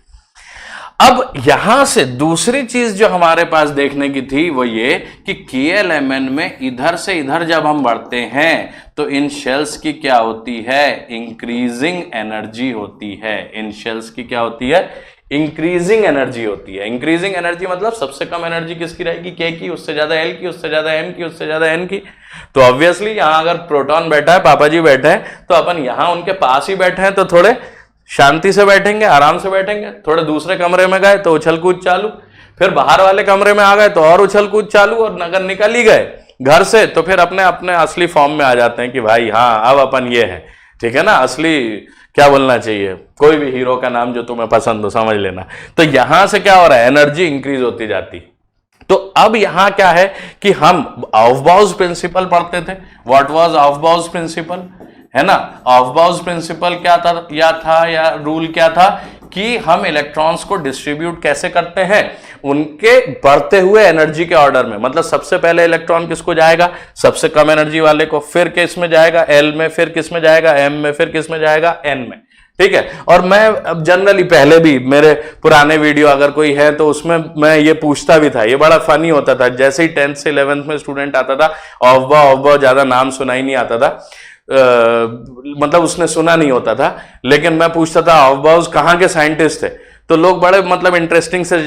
अब यहां से दूसरी चीज जो हमारे पास देखने की थी वो ये कि KLMN में इधर से इधर जब हम बढ़ते हैं तो इन शेल्स की क्या होती है, इंक्रीजिंग एनर्जी होती है। इन शेल्स की क्या होती है, इंक्रीजिंग एनर्जी होती है। इंक्रीजिंग एनर्जी मतलब सबसे कम एनर्जी किसकी रहेगी, के की, उससे ज्यादा एल की, उससे ज्यादा एम की, उससे ज्यादा एन की। तो ऑब्वियसली यहां अगर प्रोटॉन बैठा है, पापा जी बैठे हैं, तो अपन यहां उनके पास ही बैठे हैं तो थोड़े शांति से बैठेंगे, आराम से बैठेंगे। थोड़े दूसरे कमरे में गए तो उछल कूद चालू, फिर बाहर वाले कमरे में आ गए तो और उछल कूद चालू, और अगर निकल ही गए घर से तो फिर अपने अपने असली फॉर्म में आ जाते हैं कि भाई हाँ अब अपन ये है, ठीक है ना। असली क्या बोलना चाहिए, कोई भी हीरो का नाम जो तुम्हें पसंद हो समझ लेना। तो यहां से क्या हो रहा है, एनर्जी इंक्रीज होती जाती। तो अब यहां क्या है कि हम ऑफबाउज प्रिंसिपल पढ़ते थे। व्हाट वाज ऑफबाउज प्रिंसिपल, है ना। ऑफबाउज प्रिंसिपल क्या था या रूल क्या था कि हम इलेक्ट्रॉन्स को डिस्ट्रीब्यूट कैसे करते हैं, उनके बढ़ते हुए एनर्जी के ऑर्डर में। मतलब सबसे पहले इलेक्ट्रॉन किसको जाएगा, सबसे कम एनर्जी वाले को, फिर किस में जाएगा, एल में, फिर किस में जाएगा, एम में, फिर किस में जाएगा, एन में, ठीक है। और मैं अब जनरली पहले भी मेरे पुराने वीडियो अगर कोई है तो उसमें मैं ये पूछता भी था, ये बड़ा फनी होता था। जैसे ही 10th से 11th में स्टूडेंट आता था, ऑफबाउ ज्यादा नाम सुना ही नहीं आता था, मतलब उसने सुना नहीं होता था, लेकिन मैं पूछता था ऑफबाउज कहां के साइंटिस्ट थे, तो लोग बड़े मतलब इंटरेस्टिंग से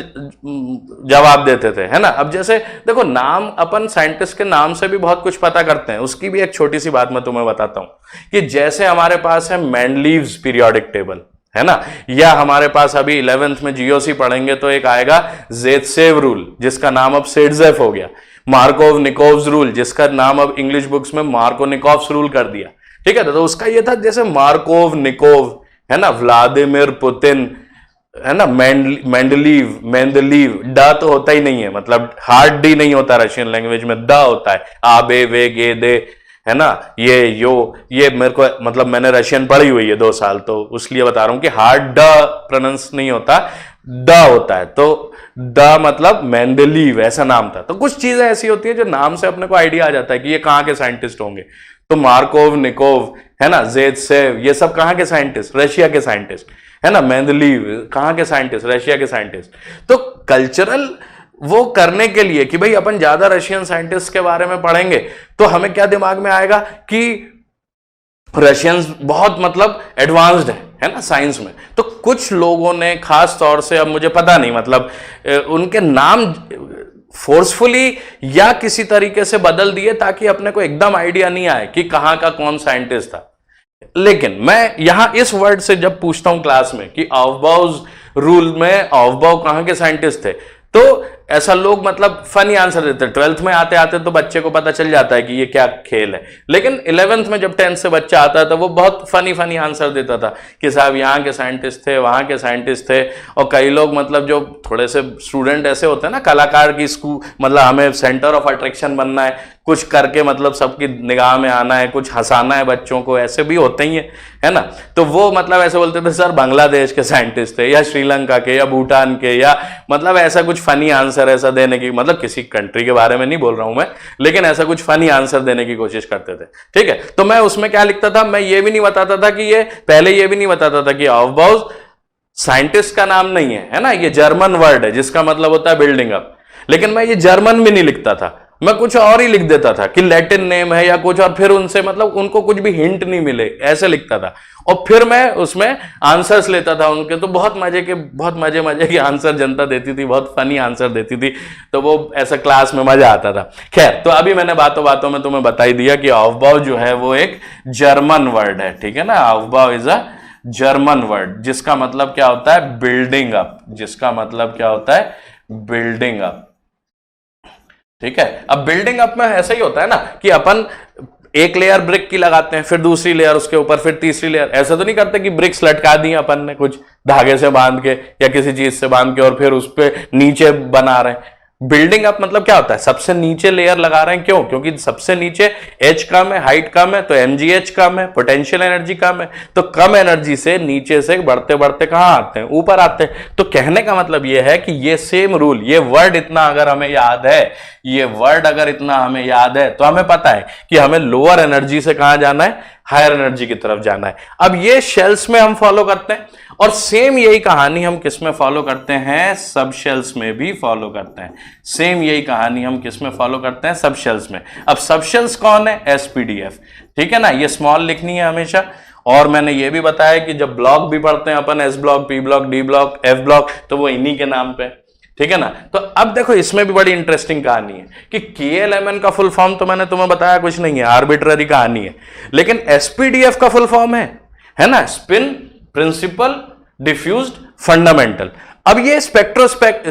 जवाब देते थे, है ना। अब जैसे देखो नाम, अपन साइंटिस्ट के नाम से भी बहुत कुछ पता करते हैं। उसकी भी एक छोटी सी बात मैं तुम्हें बताता हूं कि जैसे हमारे पास है मेंडलीव्स पीरियोडिक टेबल, है ना, या हमारे पास अभी 11th में जीओसी पढ़ेंगे तो एक आएगा ज़ेत्सेव रूल, जिसका नाम अब सेडजेफ हो गया। मार्कोव निकोव्स रूल, जिसका नाम अब इंग्लिश बुक्स में मार्कोनिकोव्स रूल कर दिया, ठीक है। तो उसका ये था जैसे मार्कोव निकोव, है ना, व्लादिमीर पुतिन, है ना, मेंडलीव, ड तो होता ही नहीं है, मतलब हार्ड डी नहीं होता रशियन लैंग्वेज में, द होता है, आ बे वे गे दे, है ना, ये मेरे को मतलब मैंने रशियन पढ़ी हुई है 2 साल, तो उसलिए बता रहा हूं कि हार्ड ड प्रोनाउंस नहीं होता, द होता है। तो द मतलब मेंडलीव ऐसा नाम था। तो कुछ चीजें ऐसी होती है जो नाम से अपने को आइडिया आ जाता है कि ये कहां के साइंटिस्ट होंगे। तो मार्कोव निकोव, है ना, ज़ेत्सेव, ये सब कहां के साइंटिस्ट, रशिया के साइंटिस्ट, है ना। मेंडलीव कहां के साइंटिस्ट, रशिया के साइंटिस्ट। तो कल्चरल वो करने के लिए कि भाई अपन ज्यादा रशियन साइंटिस्ट के बारे में पढ़ेंगे तो हमें क्या दिमाग में आएगा कि रशियंस बहुत मतलब एडवांस्ड है ना साइंस में। तो कुछ लोगों ने खास तौर से, अब मुझे पता नहीं मतलब उनके नाम फोर्सफुली या किसी तरीके से बदल दिए ताकि अपने को एकदम आइडिया नहीं आए कि कहां का कौन साइंटिस्ट था। लेकिन मैं यहां इस वर्ड से जब पूछता हूं क्लास में कि ऑफबाउज रूल में ऑफबाउ कहां के साइंटिस्ट थे, तो ऐसा लोग मतलब फनी आंसर देते हैं। 12th में आते आते तो बच्चे को पता चल जाता है कि ये क्या खेल है, लेकिन 11th में जब 10th से बच्चा आता है तो वो बहुत फनी आंसर देता था कि साहब यहाँ के साइंटिस्ट थे, वहाँ के साइंटिस्ट थे। और कई लोग मतलब जो थोड़े से स्टूडेंट ऐसे होते हैं ना, कलाकार की स्कूल, मतलब हमें सेंटर ऑफ अट्रैक्शन बनना है, कुछ करके मतलब सबकी निगाह में आना है, कुछ हंसाना है बच्चों को, ऐसे भी होते ही है ना। तो वो मतलब ऐसे बोलते थे सर बांग्लादेश के साइंटिस्ट थे या श्रीलंका के या भूटान के, या मतलब ऐसा कुछ फनी आंसर ऐसा देने की, मतलब किसी कंट्री के बारे में नहीं बोल रहा हूं मैं, लेकिन ऐसा कुछ फनी आंसर देने की कोशिश करते थे, ठीक है। तो मैं उसमें क्या लिखता था, मैं ये भी नहीं बताता था कि ये, पहले ये भी नहीं बताता था कि ऑफबाउज साइंटिस्ट का नाम नहीं है ना, ये जर्मन वर्ड है जिसका मतलब होता है बिल्डिंग अप। लेकिन मैं ये जर्मन भी नहीं लिखता था, मैं कुछ और ही लिख देता था कि लैटिन नेम है या कुछ, और फिर उनसे मतलब उनको कुछ भी हिंट नहीं मिले ऐसे लिखता था। और फिर मैं उसमें आंसर्स लेता था उनके, तो बहुत मजे के आंसर जनता देती थी, बहुत फनी आंसर देती थी, तो वो ऐसा क्लास में मजा आता था। खैर, तो अभी मैंने बातों में तुम्हें बता ही दिया कि ऑफबाउ जो है वो एक जर्मन वर्ड है, ठीक है ना। ऑफबाउ इज अ जर्मन वर्ड जिसका मतलब क्या होता है, बिल्डिंग अप, जिसका मतलब क्या होता है, बिल्डिंग अप। ठीक है। अब बिल्डिंग अप में ऐसा ही होता है ना कि अपन एक लेयर ब्रिक की लगाते हैं, फिर दूसरी लेयर उसके ऊपर, फिर तीसरी लेयर। ऐसा तो नहीं करते कि ब्रिक्स लटका दी अपन ने कुछ धागे से बांध के या किसी चीज से बांध के और फिर उस पर नीचे बना रहे हैं। बिल्डिंग अप मतलब क्या होता है, सबसे नीचे लेयर लगा रहे हैं। क्यों? क्योंकि सबसे नीचे एच कम है, हाइट कम है, तो mgh कम है, पोटेंशियल एनर्जी कम है। तो कम एनर्जी से नीचे से बढ़ते बढ़ते कहां आते हैं? ऊपर आते हैं। तो कहने का मतलब यह है कि ये सेम रूल, ये वर्ड इतना अगर हमें याद है, ये वर्ड अगर इतना हमें याद है, तो हमें पता है कि हमें लोअर एनर्जी से कहां जाना है, हायर एनर्जी की तरफ जाना है। अब ये शेल्स में हम फॉलो करते हैं, और सेम यही कहानी हम किस में फॉलो करते हैं? सब शेल्स में भी फॉलो करते हैं। सेम यही कहानी हम किस में फॉलो करते हैं? सब शेल्स में। अब सब शेल्स कौन है? एसपीडीएफ। ठीक है ना, ये स्मॉल लिखनी है हमेशा। और मैंने ये भी बताया कि जब ब्लॉक भी पढ़ते हैं अपन, S block, P block, D block, F block, तो वो इन्हीं के नाम पे। ठीक है ना। तो अब देखो इसमें भी बड़ी इंटरेस्टिंग कहानी है कि KLMN का फुल फॉर्म तो मैंने तुम्हें बताया कुछ नहीं है, आर्बिट्ररी कहानी है। लेकिन एसपीडीएफ का फुल फॉर्म है ना, स्पिन प्रिंसिपल डिफ्यूज्ड फंडामेंटल। अब ये स्पेक्ट्रोस्कोपिक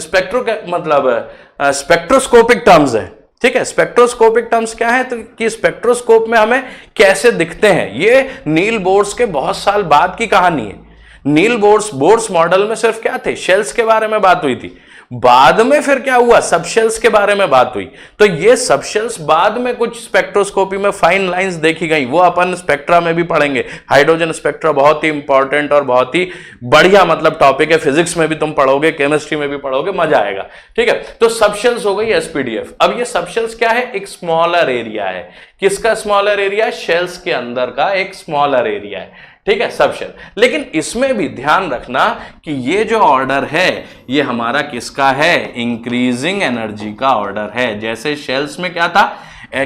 टर्म्स है। ठीक है, स्पेक्ट्रोस्कोपिक टर्म्स क्या है? तो कि स्पेक्ट्रोस्कोप में हमें कैसे दिखते हैं। ये नील बोर्स के बहुत साल बाद की कहानी है। नील बोर्स मॉडल में सिर्फ क्या थे? शेल्स के बारे में बात हुई थी। बाद में फिर क्या हुआ? सबशेल्स के बारे में बात हुई। तो ये सबशेल्स बाद में कुछ स्पेक्ट्रोस्कोपी में फाइन लाइंस देखी गई, वो अपन स्पेक्ट्रा में भी पढ़ेंगे। हाइड्रोजन स्पेक्ट्रा बहुत ही इंपॉर्टेंट और बहुत ही बढ़िया मतलब टॉपिक है। फिजिक्स में भी तुम पढ़ोगे, केमिस्ट्री में भी पढ़ोगे, मजा आएगा। ठीक है, तो सबशेल्स हो गई एसपीडीएफ। अब ये सबशेल्स क्या है? एक स्मॉलर एरिया है। किसका स्मॉलर एरिया? शेल्स के अंदर का एक स्मॉलर एरिया है। ठीक है, सबशेल। लेकिन इसमें भी ध्यान रखना कि ये जो ऑर्डर है ये हमारा किसका है? इंक्रीजिंग एनर्जी का ऑर्डर है। जैसे शेल्स में क्या था?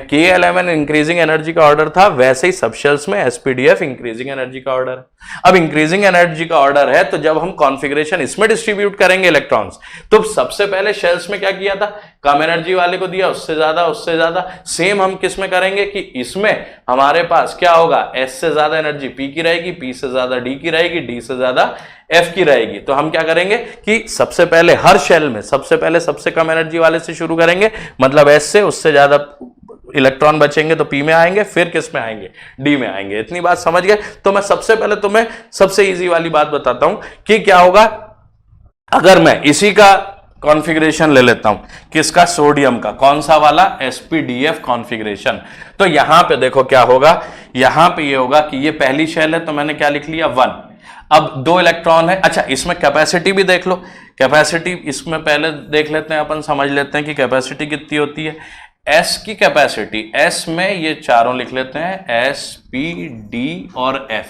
KLMN इंक्रीजिंग एनर्जी का ऑर्डर था, वैसे ही सबशेल्स में एसपीडीएफ इंक्रीजिंग एनर्जी का ऑर्डर है। अब इंक्रीजिंग एनर्जी का ऑर्डर है, तो जब हम कॉन्फ़िगरेशन इसमें डिस्ट्रीब्यूट करेंगे इलेक्ट्रॉन्स, तो सबसे पहले शेल्स में क्या किया था? कम एनर्जी वाले को दिया, उससे ज्यादा, उससे ज्यादा। सेम हम किस में करेंगे कि इसमें हमारे पास क्या होगा? S से ज्यादा एनर्जी P की रहेगी, P से ज्यादा D की रहेगी, D से ज्यादा F की रहेगी। तो हम क्या करेंगे कि सबसे पहले हर शेल में सबसे पहले सबसे कम एनर्जी वाले से शुरू करेंगे, मतलब S से, उससे ज्यादा इलेक्ट्रॉन बचेंगे तो P में आएंगे, फिर किस में आएंगे? D में आएंगे। इतनी बात समझ गए? तो मैं सबसे पहले तुम्हें सबसे इजी वाली बात बताता हूं कि क्या होगा अगर मैं इसी का कॉन्फ़िगरेशन ले लेता हूं। किसका? सोडियम का। कौन सा वाला? SPDF configuration. तो यहां पे देखो क्या होगा, यहां पे ये होगा कि ये पहली शेल है, तो मैंने क्या लिख लिया? 1। अब 2 इलेक्ट्रॉन है। अच्छा, इसमें कैपेसिटी भी देख लो। कैपेसिटी इसमें पहले देख लेते हैं, अपन समझ लेते हैं कि कैपेसिटी कितनी होती है। S की कैपेसिटी, S में ये चारों लिख लेते हैं, S, P, D और F।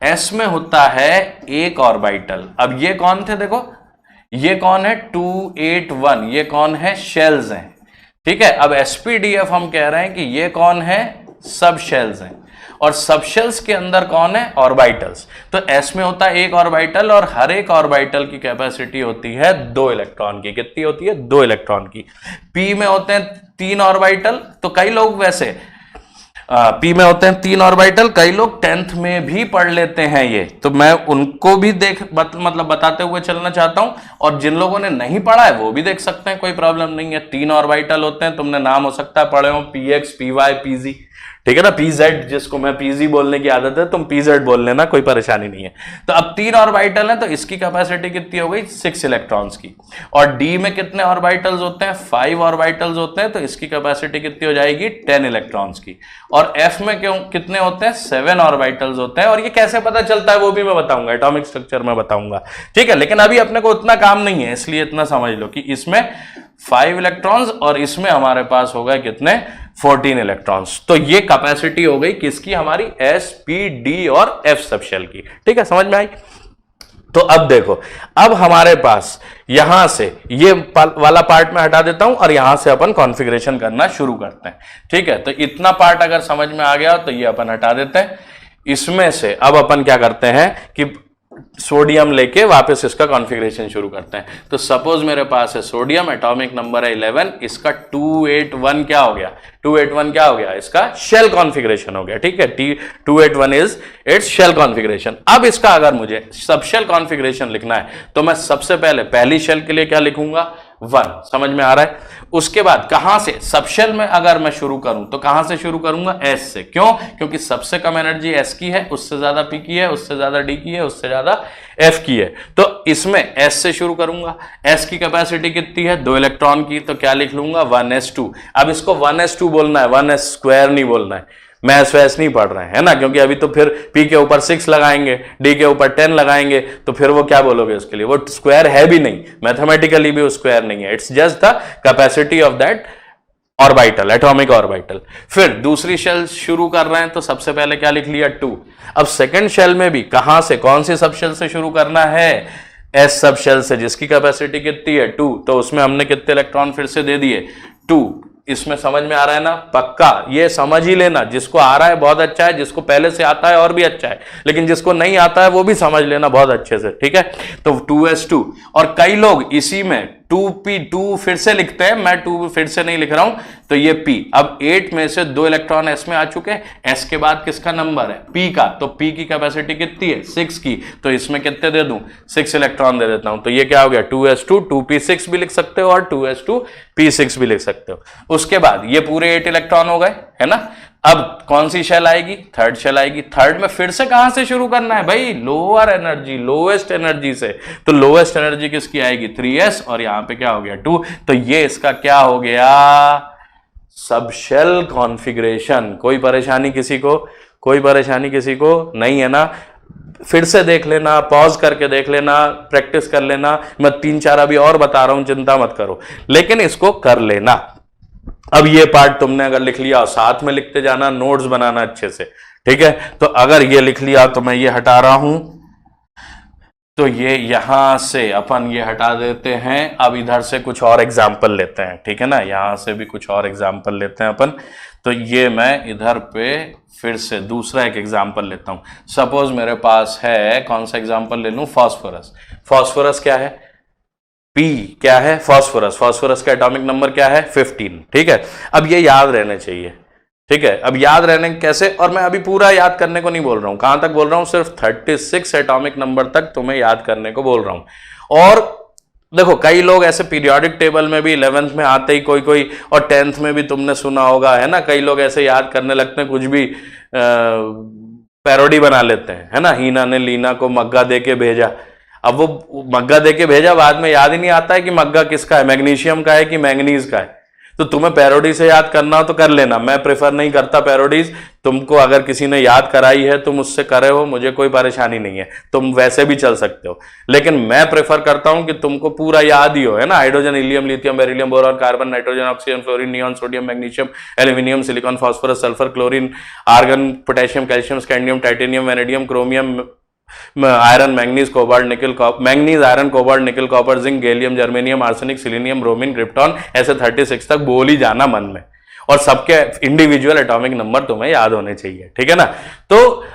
S में होता है एक ऑर्बिटल। अब ये कौन थे? देखो ये कौन है? 281। ये कौन है? शेल्स हैं। ठीक है, अब एसपीडीएफ हम कह रहे हैं कि ये कौन है? सब शेल्स हैं। और सब शेल्स के अंदर कौन है? ऑर्बिटल्स। तो एस में होता है एक ऑर्बिटल, और हर एक ऑर्बिटल की कैपेसिटी होती है 2 इलेक्ट्रॉन की। कितनी होती है? 2 इलेक्ट्रॉन की। पी में होते हैं 3 ऑर्बिटल। तो कई लोग वैसे पी में होते हैं 3 ऑर्बिटल, कई लोग 10th में भी पढ़ लेते हैं ये, तो मैं उनको भी मतलब बताते हुए चलना चाहता हूं। और जिन लोगों ने नहीं पढ़ा है वो भी देख सकते हैं, कोई प्रॉब्लम नहीं है। 3 ऑर्बिटल होते हैं, तुमने नाम हो सकता है पढ़े हो, PX, PY, PZ। ठीक है ना, PZ, जिसको मैं PZ बोलने की आदत है, तुम PZ बोल लेना, कोई परेशानी नहीं है। तो अब 3 ऑर्बिटल है, तो इसकी कैपेसिटी कितनी हो गई? 6 इलेक्ट्रॉन्स की। और D में कितने ऑर्बिटल्स होते हैं? 5 ऑर्बिटल्स होते हैं, तो इसकी कैपेसिटी कितनी हो जाएगी? 10 इलेक्ट्रॉन्स की। और F में क्यों कितने होते हैं? 7 ऑर्बिटल्स होते हैं। और ये कैसे पता चलता है वो भी मैं बताऊंगा, एटॉमिक स्ट्रक्चर में बताऊंगा। ठीक है, लेकिन अभी अपने को उतना काम नहीं है, इसलिए इतना समझ लो कि इसमें 5 इलेक्ट्रॉन्स और इसमें हमारे पास हो गए कितने? 14 इलेक्ट्रॉन्स। तो ये कैपेसिटी हो गई किसकी? हमारी S, P, D और F सबशेल की। ठीक है, समझ में आई? तो अब देखो, अब हमारे पास यहां से ये वाला पार्ट में हटा देता हूं और यहां से अपन कॉन्फ़िगरेशन करना शुरू करते हैं। ठीक है, तो इतना पार्ट अगर समझ में आ गया तो ये अपन हटा देते हैं। इसमें से अब अपन क्या करते हैं कि सोडियम लेके वापस इसका कॉन्फ़िगरेशन शुरू करते हैं। तो सपोज मेरे पास है सोडियम, एटॉमिक नंबर है 11, इसका 281 क्या हो गया? 281 क्या हो गया? इसका शेल कॉन्फ़िगरेशन हो गया। ठीक है, 281 इज इट्स शेल कॉन्फ़िगरेशन। अब इसका अगर मुझे सब शेल कॉन्फ़िगरेशन लिखना है तो मैं सबसे पहले पहली शेल के लिए क्या लिखूंगा? 1। समझ में आ रहा है? उसके बाद कहां से, सब शेल में अगर मैं शुरू करूं तो कहां से शुरू करूंगा? एस से। क्यों? क्योंकि सबसे कम एनर्जी एस की है, उससे ज्यादा पी की है, उससे ज्यादा डी की है, उससे ज्यादा एफ की है। तो इसमें एस से शुरू करूंगा। एस की कैपेसिटी कितनी है? 2 इलेक्ट्रॉन की, तो क्या लिख लूंगा? 1s2। अब इसको 1s2 बोलना है, 1s स्क्वायर नहीं बोलना है। मैथ्स वैस नहीं पढ़ रहे हैं ना, क्योंकि अभी तो फिर P के ऊपर 6 लगाएंगे, D के ऊपर 10 लगाएंगे, तो फिर वो क्या बोलोगे उसके लिए? वो स्क्वायर है भी नहीं, मैथमेटिकली भी वो स्क्वायर नहीं है। It's just the capacity of that orbital, atomic orbital. फिर दूसरी शेल शुरू कर रहे हैं तो सबसे पहले क्या लिख लिया? 2। अब सेकंड शेल में भी कहां से, कौन सी सब शेल से शुरू करना है? एस सब शेल से, जिसकी कैपेसिटी कितनी है? 2। तो उसमें हमने कितने इलेक्ट्रॉन फिर से दे दिए? 2। इसमें समझ में आ रहा है ना? पक्का ये समझ ही लेना, जिसको आ रहा है बहुत अच्छा है, जिसको पहले से आता है और भी अच्छा है, लेकिन जिसको नहीं आता है वो भी समझ लेना बहुत अच्छे से, ठीक है? तो 2s2। और कई लोग इसी में 2p2 फिर से लिखते हैं, मैं 2 फिर से नहीं लिख रहा हूं, तो ये p। अब 8 में से 2 इलेक्ट्रॉन s में आ चुके हैं, s के बाद किसका नंबर है? p का। तो p की कैपेसिटी कितनी है? 6 की। तो इसमें कितने दे दूं? 6 इलेक्ट्रॉन दे देता हूं। तो ये क्या हो गया? 2s2 2p6 भी लिख सकते हो और 2s2 p6 भी लिख सकते हो। उसके बाद ये पूरे 8 इलेक्ट्रॉन हो गए, है ना? अब कौन सी शेल आएगी? थर्ड शेल आएगी। थर्ड में फिर से कहां से शुरू करना है भाई? लोअर एनर्जी, लोएस्ट एनर्जी से। तो लोएस्ट एनर्जी किसकी आएगी? 3s, और यहां पे क्या हो गया? 2। तो ये इसका क्या हो गया? सब शेल कॉन्फ़िगरेशन। कोई परेशानी किसी को? कोई परेशानी किसी को नहीं है ना? फिर से देख लेना, पॉज करके देख लेना, प्रैक्टिस कर लेना। मैं 3-4 अभी और बता रहा हूं, चिंता मत करो, लेकिन इसको कर लेना। अब ये पार्ट तुमने अगर लिख लिया, साथ में लिखते जाना, नोट्स बनाना अच्छे से, ठीक है? तो अगर ये लिख लिया तो मैं ये हटा रहा हूं, तो ये यहां से अपन ये हटा देते हैं। अब इधर से कुछ और एग्जाम्पल लेते हैं, ठीक है ना? यहां से भी कुछ और एग्जाम्पल लेते हैं अपन। तो ये मैं इधर पे फिर से दूसरा एक एग्जाम्पल लेता हूं। सपोज मेरे पास है, कौन सा एग्जाम्पल ले लूं? फास्फोरस। फास्फोरस क्या है? P क्या है? फास्फोरस। फास्फोरस का एटॉमिक नंबर क्या है? 15, ठीक है? अब ये याद रहने चाहिए, ठीक है? अब याद रहने कैसे? और मैं अभी पूरा याद करने को नहीं बोल रहा हूं। कहां तक बोल रहा हूं? सिर्फ 36 एटॉमिक नंबर तक तुम्हें याद करने को बोल रहा हूं। और देखो, कई लोग ऐसे पीरियोडिक टेबल में भी 11th में आते ही कोई कोई, और 10th में भी तुमने सुना होगा, है ना? कई लोग ऐसे याद करने लगते हैं, कुछ भी पैरोडी बना लेते हैं, है ना? हीना ने लीना को मग्गा दे के भेजा। अब वो मग्गा दे के भेजा, बाद में याद ही नहीं आता है कि मग्गा किसका है, मैग्नीशियम का है कि मैंगनीज का है। तो तुम्हें पैरोडी से याद करना हो तो कर लेना, मैं प्रेफर नहीं करता पैरोडीज। तुमको अगर किसी ने याद कराई है, तुम उससे करे हो, मुझे कोई परेशानी नहीं है, तुम वैसे भी चल सकते हो। लेकिन मैं प्रेफर करता हूं कि तुमको पूरा याद ही हो, है ना? Hydrogen, helium, lithium, beryllium, boron, carbon, nitrogen, oxygen, fluorine, neon, sodium, magnesium, aluminium, silicon, phosphorus, sulphur, chlorine, argon, potassium, calcium, scandium, titanium, vanadium, chromium, iron, manganese, cobalt, nickel, manganese, iron, cobalt, nickel, copper, zinc, gallium, germanium, arsenic, selenium, bromine, krypton, ऐसे 36 तक बोल ही जाना मन में, और सबके इंडिविजुअल एटॉमिक नंबर तुम्हें याद होने चाहिए, ठीक है ना? तो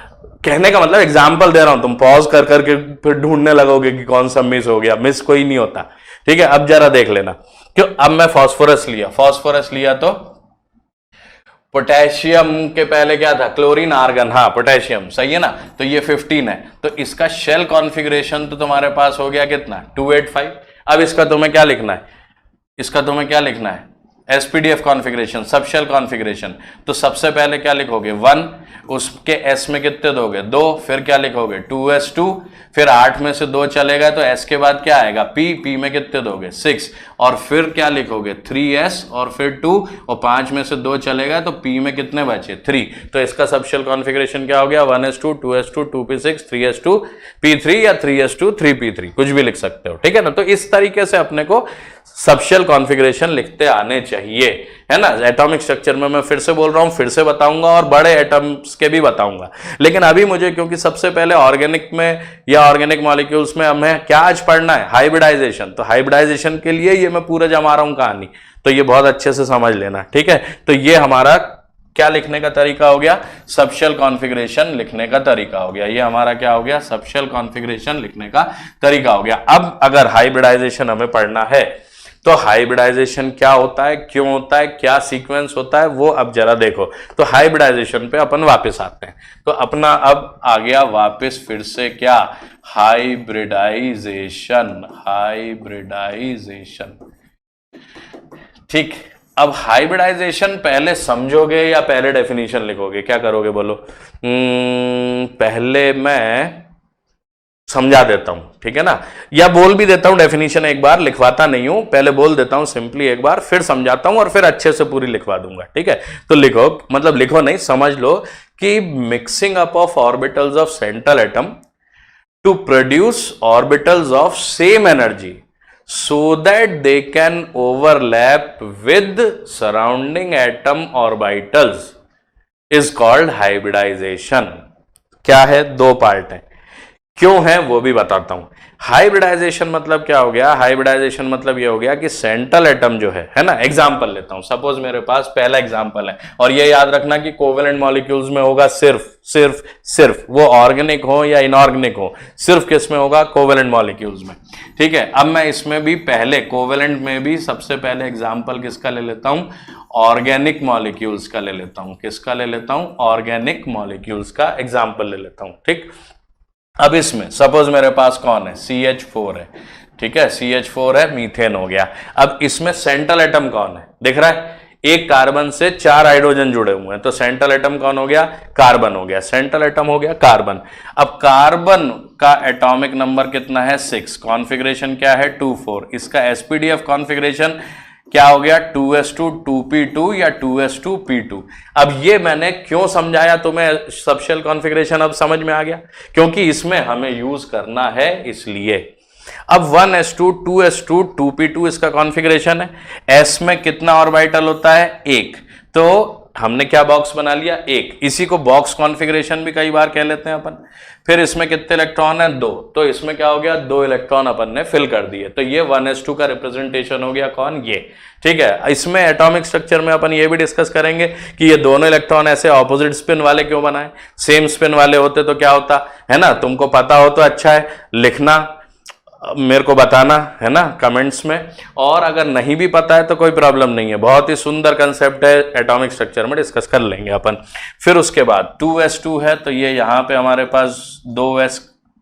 कहने का मतलब एग्जाम्पल दे रहा हूं, तुम पॉज कर करके फिर ढूंढने लगोगे कि कौन सा मिस हो गया। मिस कोई नहीं होता, ठीक है? अब जरा देख लेना, क्यों? अब मैं फास्फोरस लिया तो पोटेशियम के पहले क्या था? क्लोरीन, आर्गन, हाँ पोटेशियम, सही है ना? तो ये 15 है, तो इसका शेल कॉन्फ़िगरेशन तो तुम्हारे पास हो गया कितना? 285। अब इसका तुम्हें क्या लिखना है? इसका तुम्हें क्या लिखना है? SPDF configuration, sub shell configuration. तो सबसे पहले क्या लिखोगे? 1, उसके एस में कितने दोगे? 2, फिर क्या लिखोगे? 2s2, फिर 8 में से 2 चलेगा तो एस के बाद क्या आएगा? p में कितने दोगे? 6, और फिर क्या लिखोगे? 3s, और फिर 2, और 5 में से 2 चलेगा तो p में कितने बचे? 3। तो इसका सब शेल कॉन्फ़िगरेशन क्या हो गया? 1s2 2s2 2p6 3s2 p3 या 3s2 3p3, कुछ भी लिख सकते हो, ठीक है ना? तो इस तरीके से अपने को सब शेल कॉन्फ़िगरेशन लिखते आने चाहिए, है ना? एटॉमिक स्ट्रक्चर में मैं फिर से बोल रहा हूं, फिर से बताऊंगा, और बड़े एटम्स के भी बताऊंगा। लेकिन अभी मुझे, क्योंकि सबसे पहले ऑर्गेनिक में या ऑर्गेनिक मॉलिक्यूल्स में हमें क्या आज पढ़ना है? हाइब्रिडाइजेशन। तो हाइब्रिडाइजेशन के लिए ये मैं पूरा जमा रहा हूं कहानी, तो ये बहुत अच्छे से समझ लेना, ठीक है? तो ये हमारा क्या लिखने का तरीका हो गया? सब शेल कॉन्फ़िगरेशन लिखने का तरीका हो गया। ये हमारा क्या हो गया? सब शेल कॉन्फ़िगरेशन लिखने का तरीका हो गया। अब अगर हाइब्रिडाइजेशन हमें पढ़ना है, तो हाइब्रिडाइजेशन क्या होता है, क्यों होता है, क्या सीक्वेंस होता है, वो अब जरा देखो। तो हाइब्रिडाइजेशन पे अपन वापस आते हैं। तो अपना अब आ गया वापस फिर से क्या? हाइब्रिडाइजेशन। हाइब्रिडाइजेशन ठीक, अब हाइब्रिडाइजेशन पहले समझोगे या पहले डेफिनेशन लिखोगे, क्या करोगे बोलो? पहले मैं समझा देता हूं, ठीक है ना, या बोल भी देता हूं डेफिनेशन, एक बार लिखवाता नहीं हूं, पहले बोल देता हूं सिंपली एक बार, फिर समझाता हूं और फिर अच्छे से पूरी लिखवा दूंगा, ठीक है? तो लिखो, मतलब लिखो नहीं, समझ लो कि mixing up of orbitals of central atom to produce orbitals of same energy so that they can overlap with surrounding atom orbitals is called hybridization. क्या है? दो पार्ट है, क्यों है वो भी बताता हूं। हाइब्रिडाइजेशन मतलब क्या हो गया? हाइब्रिडाइजेशन मतलब ये हो गया कि सेंट्रल एटम जो है ना, एग्जांपल लेता हूं, सपोज मेरे पास पहला एग्जांपल है, और ये याद रखना कि कोवेलेंट मॉलिक्यूल्स में होगा सिर्फ वो ऑर्गेनिक हो या इनऑर्गेनिक हो, सिर्फ किस में होगा? कोवेलेंट मॉलिक्यूल्स में, ठीक है? अब मैं इसमें भी पहले कोवेलेंट में भी सबसे पहले एग्जाम्पल किसका ले लेता हूं? ऑर्गेनिक मॉलिक्यूल्स का ले लेता हूं। किसका ले लेता हूं? ऑर्गेनिक मॉलिक्यूल्स का एग्जाम्पल ले लेता हूं, ठीक। अब इसमें सपोज मेरे पास कौन है? CH4 है, ठीक है, CH4 है, मीथेन हो गया। अब इसमें सेंट्रल एटम कौन है? दिख रहा है, एक कार्बन से 4 हाइड्रोजन जुड़े हुए हैं, तो सेंट्रल एटम कौन हो गया? कार्बन हो गया, सेंट्रल एटम हो गया कार्बन। अब कार्बन का एटॉमिक नंबर कितना है? 6। कॉन्फ़िगरेशन क्या है? 2,4। इसका SPDF कॉन्फ़िगरेशन क्या हो गया? 2s2 2p2 या 2s2 p2। अब ये मैंने क्यों समझाया तुम्हें? सबशेल कॉन्फ़िगरेशन अब समझ में आ गया, क्योंकि इसमें हमें यूज करना है इसलिए। अब 1s2 2s2 2p2 इसका कॉन्फ़िगरेशन है। s में कितना ऑर्बिटल होता है? 1। तो हमने क्या बॉक्स बना लिया? 1। इसी को बॉक्स कॉन्फ़िगरेशन भी कई बार कह लेते हैं अपन। फिर इसमें कितने इलेक्ट्रॉन है? 2। तो इसमें क्या हो गया? 2 इलेक्ट्रॉन अपन ने फिल कर दिए, तो ये 1s2 का रिप्रेजेंटेशन हो गया कौन? ये, ठीक है। इसमें एटॉमिक स्ट्रक्चर में अपन ये भी डिस्कस करेंगे कि ये दोनों इलेक्ट्रॉन ऐसे ऑपोजिट स्पिन वाले क्यों बनाए। सेम स्पिन वाले होते तो क्या होता है ना, तुमको पता हो तो अच्छा है, लिखना, मेरे को बताना है ना कमेंट्स में, और अगर नहीं भी पता है तो कोई प्रॉब्लम नहीं है, बहुत ही सुंदर कंसेप्ट है, एटॉमिक स्ट्रक्चर में डिस्कस कर लेंगे अपन। फिर उसके बाद 2s2 है, तो ये यहाँ पे हमारे पास 2s,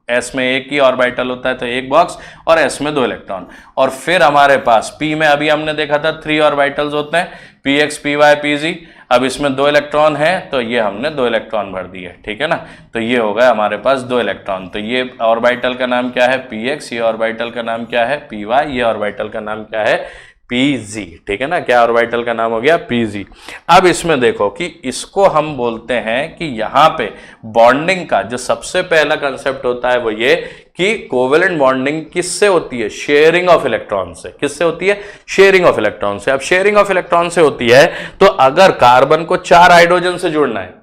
s में एक ही ऑर्बिटल होता है तो एक बॉक्स, और s में 2 इलेक्ट्रॉन। और फिर हमारे पास p में अभी हमने देखा था 3 ऑर्बिटल्स होते हैं, px py pz। अब इसमें 2 इलेक्ट्रॉन है, तो ये हमने 2 इलेक्ट्रॉन भर दिए, ठीक है ना। तो ये हो गया हमारे पास 2 इलेक्ट्रॉन। तो ये ऑर्बिटल का नाम क्या है? px। ये ऑर्बिटल का नाम क्या है? py। ये ऑर्बिटल का नाम क्या है? pz, ठीक है ना। क्या ऑर्बिटल का नाम हो गया? pz। अब इसमें देखो कि इसको हम बोलते हैं कि यहां पे बॉन्डिंग का जो सबसे पहला कंसेप्ट होता है वो ये कि कोवेलेंट बॉन्डिंग किससे होती है? शेयरिंग ऑफ इलेक्ट्रॉन से। किससे होती है? शेयरिंग ऑफ इलेक्ट्रॉन से। अब शेयरिंग ऑफ इलेक्ट्रॉन से होती है, तो अगर कार्बन को 4 हाइड्रोजन से जुड़ना है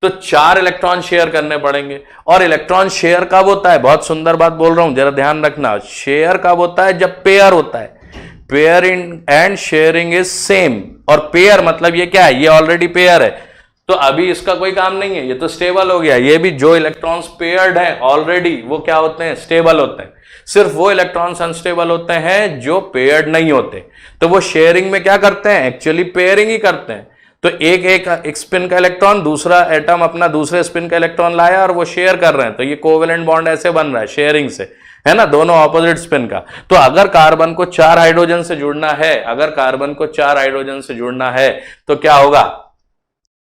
तो 4 इलेक्ट्रॉन शेयर करने पड़ेंगे। और इलेक्ट्रॉन शेयर कब होता है? बहुत सुंदर बात बोल रहा हूं, जरा ध्यान रखना। शेयर कब होता है? जब पेयर होता है। Pairing and sharing is same. और पेयर मतलब ये क्या है? ये ऑलरेडी पेयर है, तो अभी इसका कोई काम नहीं है, ये तो स्टेबल हो गया। ये भी जो इलेक्ट्रॉन्स पेयर्ड हैं ऑलरेडी, वो क्या होते हैं? स्टेबल होते हैं। सिर्फ वो इलेक्ट्रॉन्स अनस्टेबल होते हैं जो पेयर्ड नहीं होते। तो वो शेयरिंग में क्या करते हैं? एक्चुअली पेयरिंग ही करते हैं। तो एक स्पिन का इलेक्ट्रॉन दूसरा एटम अपना दूसरे स्पिन का इलेक्ट्रॉन लाया और वो शेयर कर रहे हैं, तो ये कोवेलेंट बॉन्ड ऐसे बन रहा है शेयरिंग से, है ना, दोनों ऑपोजिट स्पिन का। तो अगर कार्बन को 4 हाइड्रोजन से जुड़ना है, अगर कार्बन को 4 हाइड्रोजन से जुड़ना है तो क्या होगा?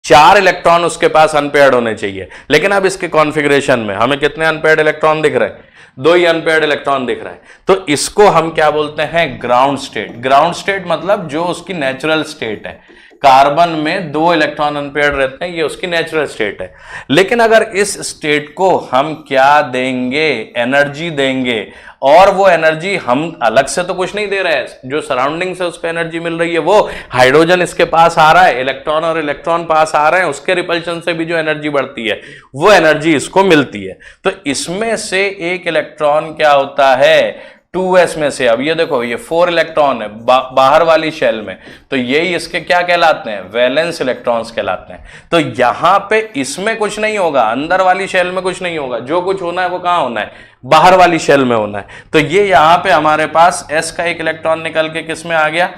4 इलेक्ट्रॉन उसके पास अनपेयर्ड होने चाहिए। लेकिन अब इसके कॉन्फ़िगरेशन में हमें कितने अनपेयर्ड इलेक्ट्रॉन दिख रहे हैं? 2 ही अनपेयर्ड इलेक्ट्रॉन दिख रहा है। तो इसको हम क्या बोलते हैं? Ground state. ग्राउंड स्टेट मतलब जो उसकी नेचुरल स्टेट है। कार्बन में 2 इलेक्ट्रॉन अनपेयर्ड रहते हैं, ये उसकी नेचुरल स्टेट है। लेकिन अगर इस स्टेट को हम क्या देंगे? एनर्जी देंगे। और वो एनर्जी हम अलग से तो कुछ नहीं दे रहे हैं, जो सराउंडिंग से उसको एनर्जी मिल रही है, वो हाइड्रोजन इसके पास आ रहा है, इलेक्ट्रॉन और इलेक्ट्रॉन पास आ रहे हैं, उसके रिपल्शन से भी जो एनर्जी बढ़ती है वो एनर्जी इसको मिलती है। तो इसमें से एक इलेक्ट्रॉन क्या होता है? 2s में से। अब ये देखो, ये 4 इलेक्ट्रॉन है बाहर वाली शेल में, तो यही इसके क्या कहलाते हैं? वैलेंस इलेक्ट्रॉन्स कहलाते हैं। तो यहां पे इसमें कुछ नहीं होगा, अंदर वाली शेल में कुछ नहीं होगा, जो कुछ होना है वो कहां होना है? बाहर वाली शेल में होना है। तो ये यहां पे हमारे पास s का एक इलेक्ट्रॉन निकल के किस में आ गया?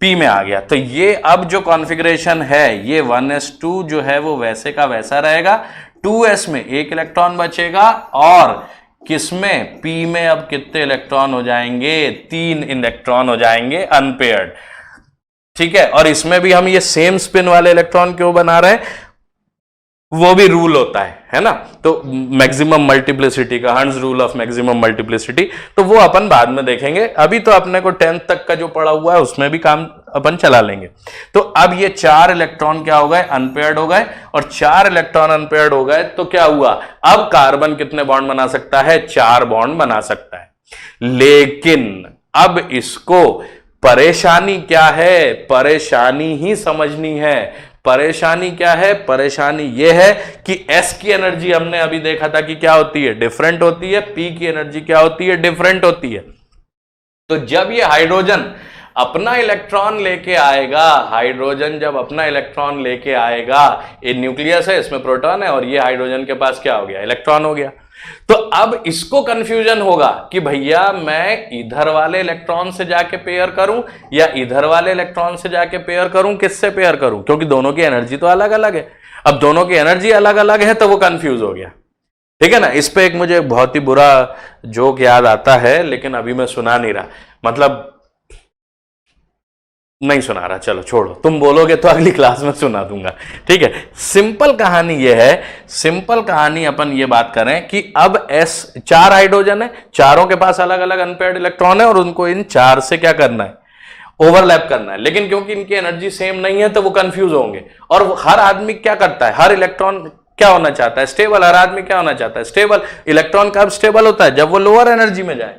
p में आ गया। तो ये अब जो कॉन्फ़िगरेशन है, ये 1s2 जो है वो वैसे का वैसा रहेगा। 2s में एक इलेक्ट्रॉन बचेगा, और किसमें? p में अब कितने इलेक्ट्रॉन हो जाएंगे? 3 इलेक्ट्रॉन हो जाएंगे अनपेयर्ड। ठीक है, और इसमें भी हम ये सेम स्पिन वाले इलेक्ट्रॉन क्यों बना रहे हैं, वो भी रूल होता है ना। तो मैक्सिमम मल्टीप्लिसिटी का, हंस रूल ऑफ मैक्सिमम मल्टीप्लिसिटी, तो वो अपन बाद में देखेंगे। अभी तो अपने को 10th तक का जो पढ़ा हुआ है उसमें भी काम अपन चला लेंगे। तो अब ये 4 इलेक्ट्रॉन क्या हो गए, अनपेयर्ड हो गए, और 4 इलेक्ट्रॉन अनपेयर्ड हो गए तो क्या हुआ, अब कार्बन कितने बॉन्ड बना सकता है, 4 बॉन्ड बना सकता है। लेकिन अब इसको परेशानी क्या है, परेशानी ही समझनी है। परेशानी क्या है, परेशानी यह है कि S की एनर्जी हमने अभी देखा था कि क्या होती है, डिफरेंट होती है, P की एनर्जी क्या होती है, डिफरेंट होती है। तो जब ये हाइड्रोजन अपना इलेक्ट्रॉन लेके आएगा, हाइड्रोजन जब अपना इलेक्ट्रॉन लेके आएगा, ये न्यूक्लियस है, इसमें प्रोटॉन है, और ये हाइड्रोजन के पास क्या हो गया, इलेक्ट्रॉन हो गया। तो अब इसको कंफ्यूजन होगा कि भैया मैं इधर वाले इलेक्ट्रॉन से जाके पेयर करूं या इधर वाले इलेक्ट्रॉन से जाके पेयर करूं, किससे पेयर करूं, क्योंकि दोनों की एनर्जी तो अलग अलग है। अब दोनों की एनर्जी अलग अलग है तो वो कंफ्यूज हो गया, ठीक है ना। इस पे एक मुझे बहुत ही बुरा जोक याद आता है, लेकिन अभी मैं सुना नहीं रहा, मतलब नहीं सुना रहा, चलो छोड़ो, तुम बोलोगे तो अगली क्लास में सुना दूंगा, ठीक है। सिंपल कहानी यह है, सिंपल कहानी अपन ये बात करें कि अब S 4 हाइड्रोजन है, चारों के पास अलग अलग अनपेयर्ड इलेक्ट्रॉन है, और उनको इन 4 से क्या करना है, ओवरलैप करना है। लेकिन क्योंकि इनकी एनर्जी सेम नहीं है तो वो कंफ्यूज होंगे। और हर आदमी क्या करता है, हर इलेक्ट्रॉन क्या होना चाहता है, स्टेबल। हर आदमी क्या होना चाहता है, स्टेबल। इलेक्ट्रॉन कब स्टेबल होता है, जब वो लोअर एनर्जी में जाए,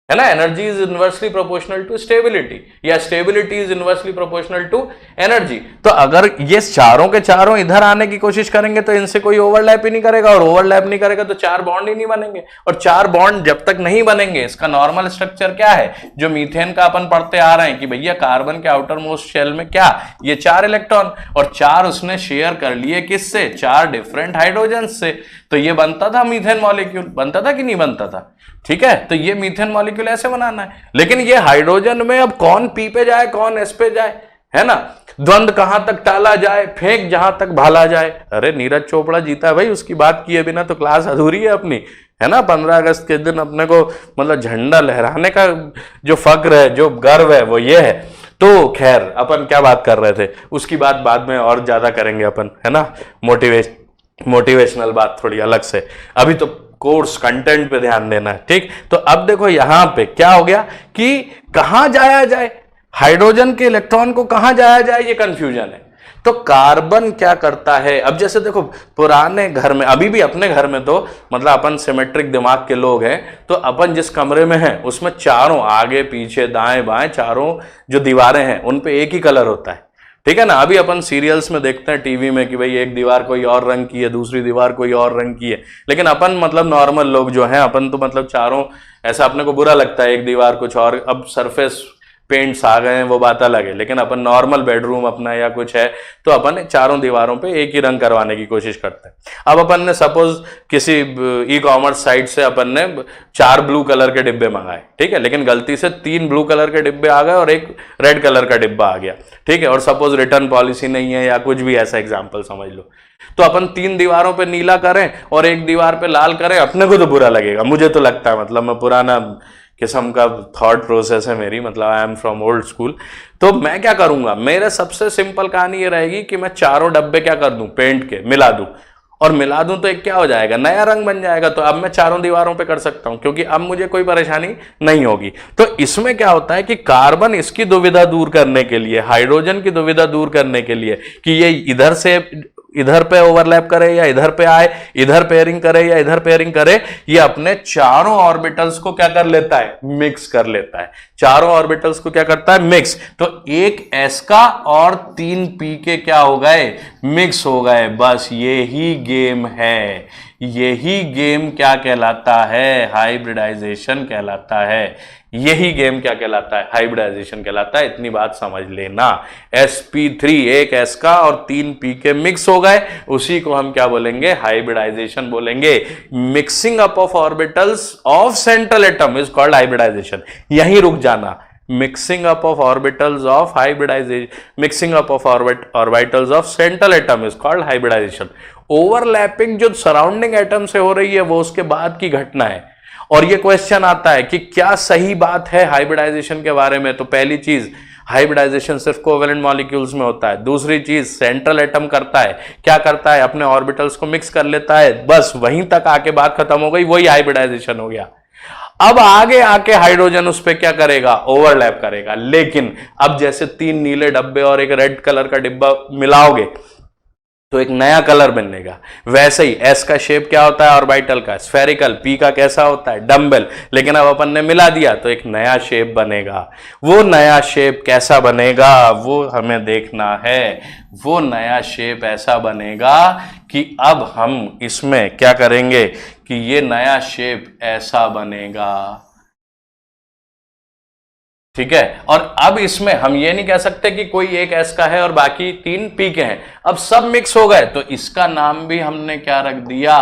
है ना। Energy is inversely proportional to stability, या stability is inversely proportional to energy. तो अगर ये चारों के चारों इधर आने की कोशिश करेंगे तो इनसे कोई ओवरलैप ही नहीं करेगा, और ओवरलैप नहीं करेगा तो 4 बॉन्ड ही नहीं बनेंगे। और 4 बॉन्ड जब तक नहीं बनेंगे, इसका नॉर्मल स्ट्रक्चर क्या है, जो मीथेन का अपन पढ़ते आ रहे हैं कि भैया कार्बन के आउटर मोस्ट शेल में क्या, ये 4 इलेक्ट्रॉन, और 4 उसने शेयर कर लिए किससे, 4 डिफरेंट हाइड्रोजन से। तो ये बनता था मीथेन मॉलिक्यूल, बनता था कि नहीं बनता था, ठीक है। तो ये मीथेन मॉलिक्यूल ऐसे बनाना है। लेकिन ये हाइड्रोजन में अब कौन पी पे जाए, कौन एस पे जाए, है ना। द्वंद कहां तक टाला जाए, फेंक जहां तक भाला जाए। अरे नीरज चोपड़ा जीता है भाई, उसकी बात किए बिना तो क्लास अधूरी है अपनी, है ना। 15 अगस्त के दिन अपने को मतलब झंडा लहराने का जो फक्र है, जो गर्व है, वो ये है। तो खैर अपन क्या बात कर रहे थे, उसकी बात बाद में और ज्यादा करेंगे अपन, है ना। मोटिवेशनल बात थोड़ी अलग से, अभी तो कोर्स कंटेंट पे ध्यान देना है, ठीक। तो अब देखो यहां पे क्या हो गया कि कहां जाया जाए, हाइड्रोजन के इलेक्ट्रॉन को कहां जाया जाए, ये कंफ्यूजन है। तो कार्बन क्या करता है, अब जैसे देखो पुराने घर में, अभी भी अपने घर में तो मतलब अपन सिमेट्रिक दिमाग के लोग हैं, तो अपन जिस कमरे में हैं उसमें चारों आगे पीछे दाएं बाएं चारों जो दीवारें हैं उन पे एक ही कलर होता है, ठीक है ना। अभी अपन सीरियल्स में देखते हैं टीवी में कि भाई एक दीवार कोई और रंग की है, दूसरी दीवार कोई और रंग की है। लेकिन अपन मतलब नॉर्मल लोग जो हैं, अपन तो मतलब चारों, ऐसा अपने को बुरा लगता है एक दीवार कुछ और, अब सरफेस पेंट्स आ गए हैं वो बात अलग है। लेकिन अपन नॉर्मल बेडरूम अपना या कुछ है तो अपन चारों दीवारों पे एक ही रंग करवाने की कोशिश करते हैं। अब अपन ने सपोज किसी ई कॉमर्स साइट से अपन ने 4 ब्लू कलर के डिब्बे मंगाए, ठीक है। लेकिन गलती से 3 ब्लू कलर के डिब्बे आ गए और एक रेड कलर का डिब्बा आ गया, ठीक है। और सपोज रिटर्न पॉलिसी नहीं है या कुछ भी ऐसा एग्जाम्पल समझ लो, तो अपन 3 दीवारों पे नीला करें और एक दीवार पे लाल करें, अपने को तो बुरा लगेगा। मुझे तो लगता है, मतलब मैं पुराना किस्म का थॉट प्रोसेस है मेरी, मतलब I am from old school. तो मैं क्या करूंगा, मेरे सबसे सिंपल कहानी ये रहेगी कि मैं चारों डब्बे क्या कर दूं, पेंट के मिला दूं, और मिला दूं तो एक क्या हो जाएगा, नया रंग बन जाएगा। तो अब मैं चारों दीवारों पे कर सकता हूं, क्योंकि अब मुझे कोई परेशानी नहीं होगी। तो इसमें क्या होता है कि कार्बन इसकी दुविधा दूर करने के लिए, हाइड्रोजन की दुविधा दूर करने के लिए कि ये इधर से इधर पे ओवरलैप करे या इधर पे आए, इधर पेयरिंग करे या इधर पेयरिंग करे, ये अपने चारों ऑर्बिटल्स को क्या कर लेता है, मिक्स कर लेता है। चारों ऑर्बिटल्स को क्या करता है, मिक्स। तो एक S का और 3 P के क्या हो गए, मिक्स हो गए। बस यही गेम है, यही गेम क्या कहलाता है, हाइब्रिडाइजेशन कहलाता है। यही गेम क्या कहलाता है, हाइब्रिडाइजेशन कहलाता है। इतनी बात समझ लेना। sp3 एक S का और 3 P के मिक्स हो गए, उसी को हम क्या बोलेंगे, हाइब्रिडाइजेशन बोलेंगे। Mixing up of orbitals of central atom is called hybridisation. यहीं रुक जाना। Mixing up of orbitals of hybridisation, mixing up of orbitals of central atom is called hybridisation. Overlapping जो सराउंडिंग एटम से हो रही है वो उसके बाद की घटना है। और ये क्वेश्चन आता है कि क्या सही बात है हाइब्रिडाइजेशन के बारे में। तो पहली चीज, हाइब्रिडाइजेशन सिर्फ कोवेलेंट मॉलिक्यूल्स में होता है। दूसरी चीज सेंट्रल एटम करता है, क्या करता है, अपने ऑर्बिटल्स को मिक्स कर लेता है, बस वहीं तक आके बात खत्म हो गई, वही हाइब्रिडाइजेशन हो गया। अब आगे आके हाइड्रोजन उस पे क्या करेगा, ओवरलैप करेगा। लेकिन अब जैसे 3 नीले डब्बे और एक रेड कलर का डिब्बा मिलाओगे तो एक नया कलर बनेगा। वैसे ही एस का शेप क्या होता है ऑर्बिटल का, स्फेरिकल। पी का कैसा होता है, डम्बल। लेकिन अब अपन ने मिला दिया तो एक नया शेप बनेगा। वो नया शेप कैसा बनेगा वो हमें देखना है। वो नया शेप ऐसा बनेगा कि अब हम इसमें क्या करेंगे कि ये नया शेप ऐसा बनेगा, ठीक है। और अब इसमें हम ये नहीं कह सकते कि कोई एक एस का है और बाकी 3 पी के हैं, अब सब मिक्स हो गए तो इसका नाम भी हमने क्या रख दिया,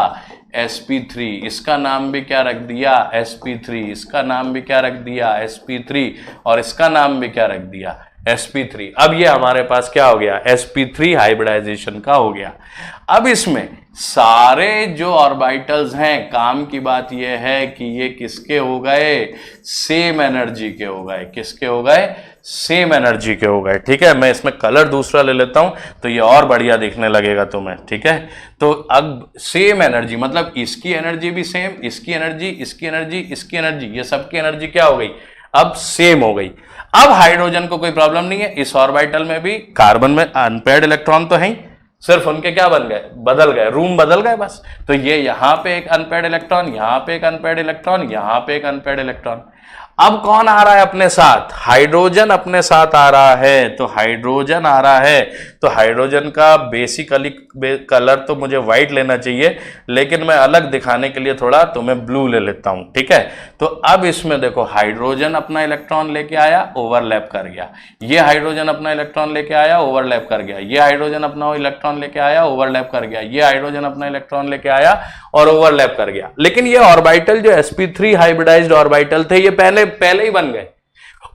sp3। इसका नाम भी क्या रख दिया, sp3। इसका नाम भी क्या रख दिया, sp3। और इसका नाम भी क्या रख दिया, sp3। अब ये हमारे पास क्या हो गया, sp3 हाइब्रिडाइजेशन का हो गया। अब इसमें सारे जो ऑर्बिटल्स हैं, काम की बात यह है कि ये किसके हो गए, सेम एनर्जी के हो गए। किसके हो गए, सेम एनर्जी के हो गए, ठीक है। मैं इसमें कलर दूसरा ले लेता हूं तो ये और बढ़िया दिखने लगेगा तुम्हें, ठीक है। तो अब सेम एनर्जी मतलब इसकी एनर्जी भी सेम, इसकी एनर्जी, इसकी एनर्जी, इसकी एनर्जी, ये सबकी एनर्जी क्या हो गई, अब सेम हो गई। अब हाइड्रोजन को कोई प्रॉब्लम नहीं है, इस ऑर्बिटल में भी कार्बन में अनपेयर्ड इलेक्ट्रॉन तो है ही, सिर्फ उनके क्या बन गए, बदल गए, रूम बदल गए बस। तो ये यहां पे एक अनपेयर्ड इलेक्ट्रॉन, यहां पे एक अनपेयर्ड इलेक्ट्रॉन, यहां पे एक अनपेयर्ड इलेक्ट्रॉन। अब कौन आ रहा है अपने साथ, हाइड्रोजन अपने साथ आ रहा है। तो हाइड्रोजन आ रहा है तो हाइड्रोजन का बेसिकली कलर तो मुझे व्हाइट लेना चाहिए, लेकिन मैं अलग दिखाने के लिए थोड़ा तुम्हें ब्लू ले लेता हूं, ठीक है। तो अब इसमें देखो हाइड्रोजन अपना इलेक्ट्रॉन लेके आया, ओवरलैप कर गया। ये हाइड्रोजन अपना इलेक्ट्रॉन लेके आया, ओवरलैप कर गया। ये हाइड्रोजन अपना इलेक्ट्रॉन लेके आया, ओवरलैप कर गया। ये हाइड्रोजन अपना इलेक्ट्रॉन लेके आया और ओवरलैप कर गया। लेकिन ये ऑर्बिटल जो sp3 हाइब्रिडाइज्ड ऑर्बिटल थे ये पहले ही बन गए।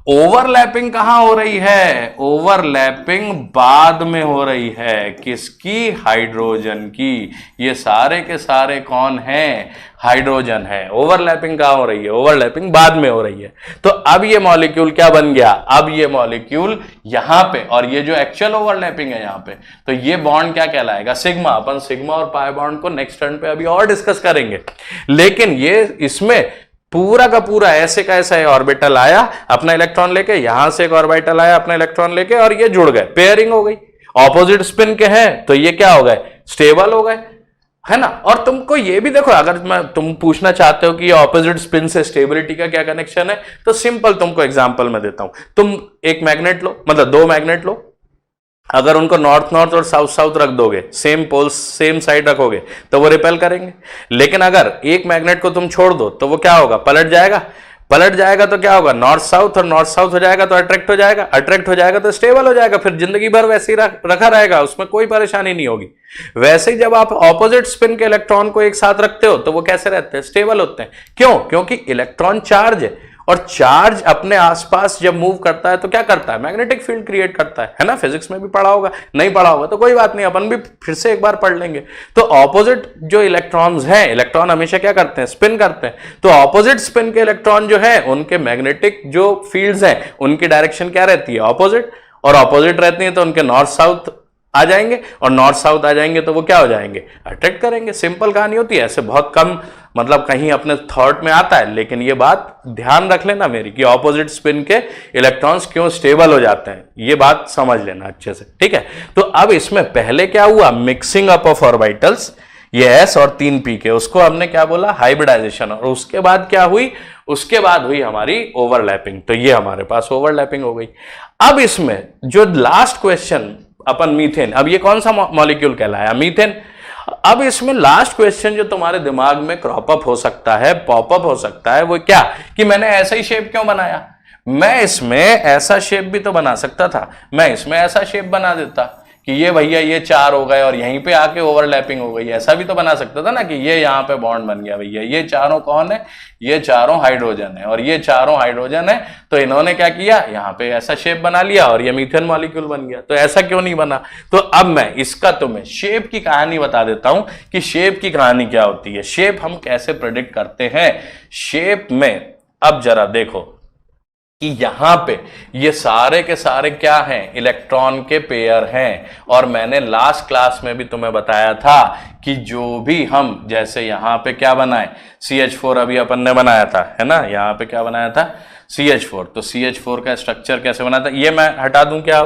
ओवरलैपिंग कहां हो रही है, ओवरलैपिंग बाद में हो रही है, किसकी, हाइड्रोजन की। ये सारे के सारे कौन हैं, हाइड्रोजन है। ओवरलैपिंग कहां हो रही है, ओवरलैपिंग बाद में हो रही है। तो अब ये मॉलिक्यूल क्या बन गया, अब ये मॉलिक्यूल यहां पे, और ये जो एक्चुअल ओवरलैपिंग है यहां पे, तो ये बॉन्ड क्या कहलाएगा, सिग्मा। अपन सिग्मा और पाई बॉन्ड को नेक्स्ट टर्न पे अभी और डिस्कस करेंगे। लेकिन ये इसमें पूरा का पूरा ऐसे का ऐसा ऑर्बिटल आया अपना इलेक्ट्रॉन लेके, यहां से एक ऑर्बिटल आया अपना इलेक्ट्रॉन लेके, और ये जुड़ गए, पेयरिंग हो गई। ऑपोजिट स्पिन के हैं तो ये क्या हो गए, स्टेबल हो गए, है ना। और तुमको ये भी देखो, अगर तुम पूछना चाहते हो कि ऑपोजिट स्पिन से स्टेबिलिटी का क्या कनेक्शन है, तो सिंपल तुमको एग्जांपल में देता हूं। तुम एक मैग्नेट लो, मतलब 2 मैग्नेट लो, अगर उनको नॉर्थ नॉर्थ और साउथ साउथ रख दोगे, सेम पोल्स सेम साइड रखोगे तो वो रिपेल करेंगे। लेकिन अगर एक मैग्नेट को तुम छोड़ दो तो वो क्या होगा, पलट जाएगा। पलट जाएगा तो क्या होगा, नॉर्थ साउथ, और नॉर्थ साउथ हो जाएगा तो अट्रैक्ट हो जाएगा, अट्रैक्ट हो जाएगा तो स्टेबल हो जाएगा, फिर जिंदगी भर वैसे ही रखा रहेगा, उसमें कोई परेशानी नहीं होगी। वैसे ही जब आप ऑपोजिट स्पिन के इलेक्ट्रॉन को एक साथ रखते हो तो वो कैसे रहते हैं, स्टेबल होते हैं। क्यों, क्योंकि इलेक्ट्रॉन चार्ज है, और चार्ज अपने आसपास जब मूव करता है तो क्या करता है, मैग्नेटिक फील्ड क्रिएट करता है ना। फिजिक्स में भी पढ़ा होगा, नहीं पढ़ा होगा तो कोई बात नहीं, अपन भी फिर से एक बार पढ़ लेंगे। तो ऑपोजिट जो इलेक्ट्रॉन्स हैं, इलेक्ट्रॉन हमेशा क्या करते हैं, स्पिन करते हैं। तो ऑपोजिट स्पिन के इलेक्ट्रॉन जो है उनके मैग्नेटिक जो फील्ड्स हैं उनकी डायरेक्शन क्या रहती है, ऑपोजिट। और ऑपोजिट रहती है तो उनके नॉर्थ साउथ आ जाएंगे, और नॉर्थ साउथ आ जाएंगे तो वो क्या हो जाएंगे, अट्रैक्ट करेंगे। सिंपल कहानी होती है, ऐसे बहुत कम मतलब कहीं अपने थॉट में आता है, लेकिन ये बात ध्यान रख लेना मेरी कि ऑपोजिट स्पिन के इलेक्ट्रॉन्स क्यों स्टेबल हो जाते हैं, ये बात समझ लेना अच्छे से, ठीक है। तो अब इसमें पहले क्या हुआ, मिक्सिंग अप ऑफ ऑर्बिटल्स, ये s और 3 p के, उसको हमने क्या बोला, हाइब्रिडाइजेशन। और उसके बाद क्या हुई, उसके बाद हुई हमारी ओवरलैपिंग। तो ये हमारे पास ओवरलैपिंग हो गई। अब इसमें जो लास्ट क्वेश्चन अपन मीथेन, अब ये कौन सा मॉलिक्यूल कहलाया, मीथेन। अब इसमें लास्ट क्वेश्चन जो तुम्हारे दिमाग में क्रॉप अप हो सकता है, पॉपअप हो सकता है, वो क्या, कि मैंने ऐसा ही शेप क्यों बनाया, मैं इसमें ऐसा शेप भी तो बना सकता था, मैं इसमें ऐसा शेप बना देता कि ये भैया ये 4 हो गए और यहीं पे आके ओवरलैपिंग हो गई, ऐसा भी तो बना सकता था ना, कि ये यहाँ पे बॉन्ड बन गया, भैया ये चारों कौन है, ये चारों हाइड्रोजन है, और ये चारों हाइड्रोजन है, तो इन्होंने क्या किया, यहाँ पे ऐसा शेप बना लिया और ये मीथेन मॉलिक्यूल बन गया। तो ऐसा क्यों नहीं बना। तो अब मैं इसका तुम्हें शेप की कहानी बता देता हूं कि शेप की कहानी क्या होती है, शेप हम कैसे प्रेडिक्ट करते हैं। शेप में अब जरा देखो कि यहां पे ये सारे के सारे क्या हैं, इलेक्ट्रॉन के पेयर हैं। और मैंने लास्ट क्लास में भी तुम्हें बताया था कि जो भी हम जैसे यहां पे क्या बनाए, CH4 अभी अपन ने बनाया था, है ना, यहां पे क्या बनाया था, CH4। तो CH4 का स्ट्रक्चर कैसे बना था, ये मैं हटा दूं क्या,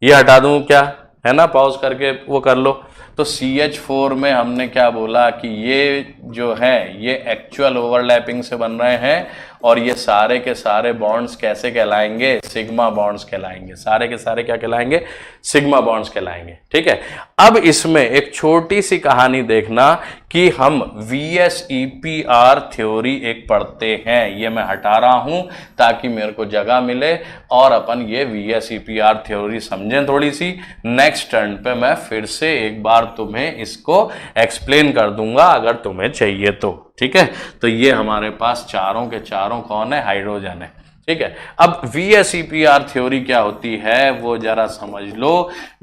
ये हटा दूं क्या, है ना, पॉज करके वो कर लो। तो CH4 में हमने क्या बोला कि ये जो है ये एक्चुअल ओवरलैपिंग से बन रहे हैं, और ये सारे के सारे बॉन्ड्स कैसे कहलाएंगे, सिग्मा बॉन्ड्स कहलाएंगे। सारे के सारे क्या कहलाएंगे, सिग्मा बॉन्ड्स कहलाएंगे। ठीक है, अब इसमें एक छोटी सी कहानी देखना कि हम VSEPR थ्योरी एक पढ़ते हैं, ये मैं हटा रहा हूं ताकि मेरे को जगह मिले और अपन ये VSEPR थ्योरी समझें थोड़ी सी। नेक्स्ट टर्न पे मैं फिर से एक बार तुम्हें इसको एक्सप्लेन कर दूंगा अगर तुम्हें चाहिए तो। ठीक है, तो ये हमारे पास चारों के चारों कौन है, हाइड्रोजन है। ठीक है, अब VSEPR थ्योरी क्या होती है वो जरा समझ लो।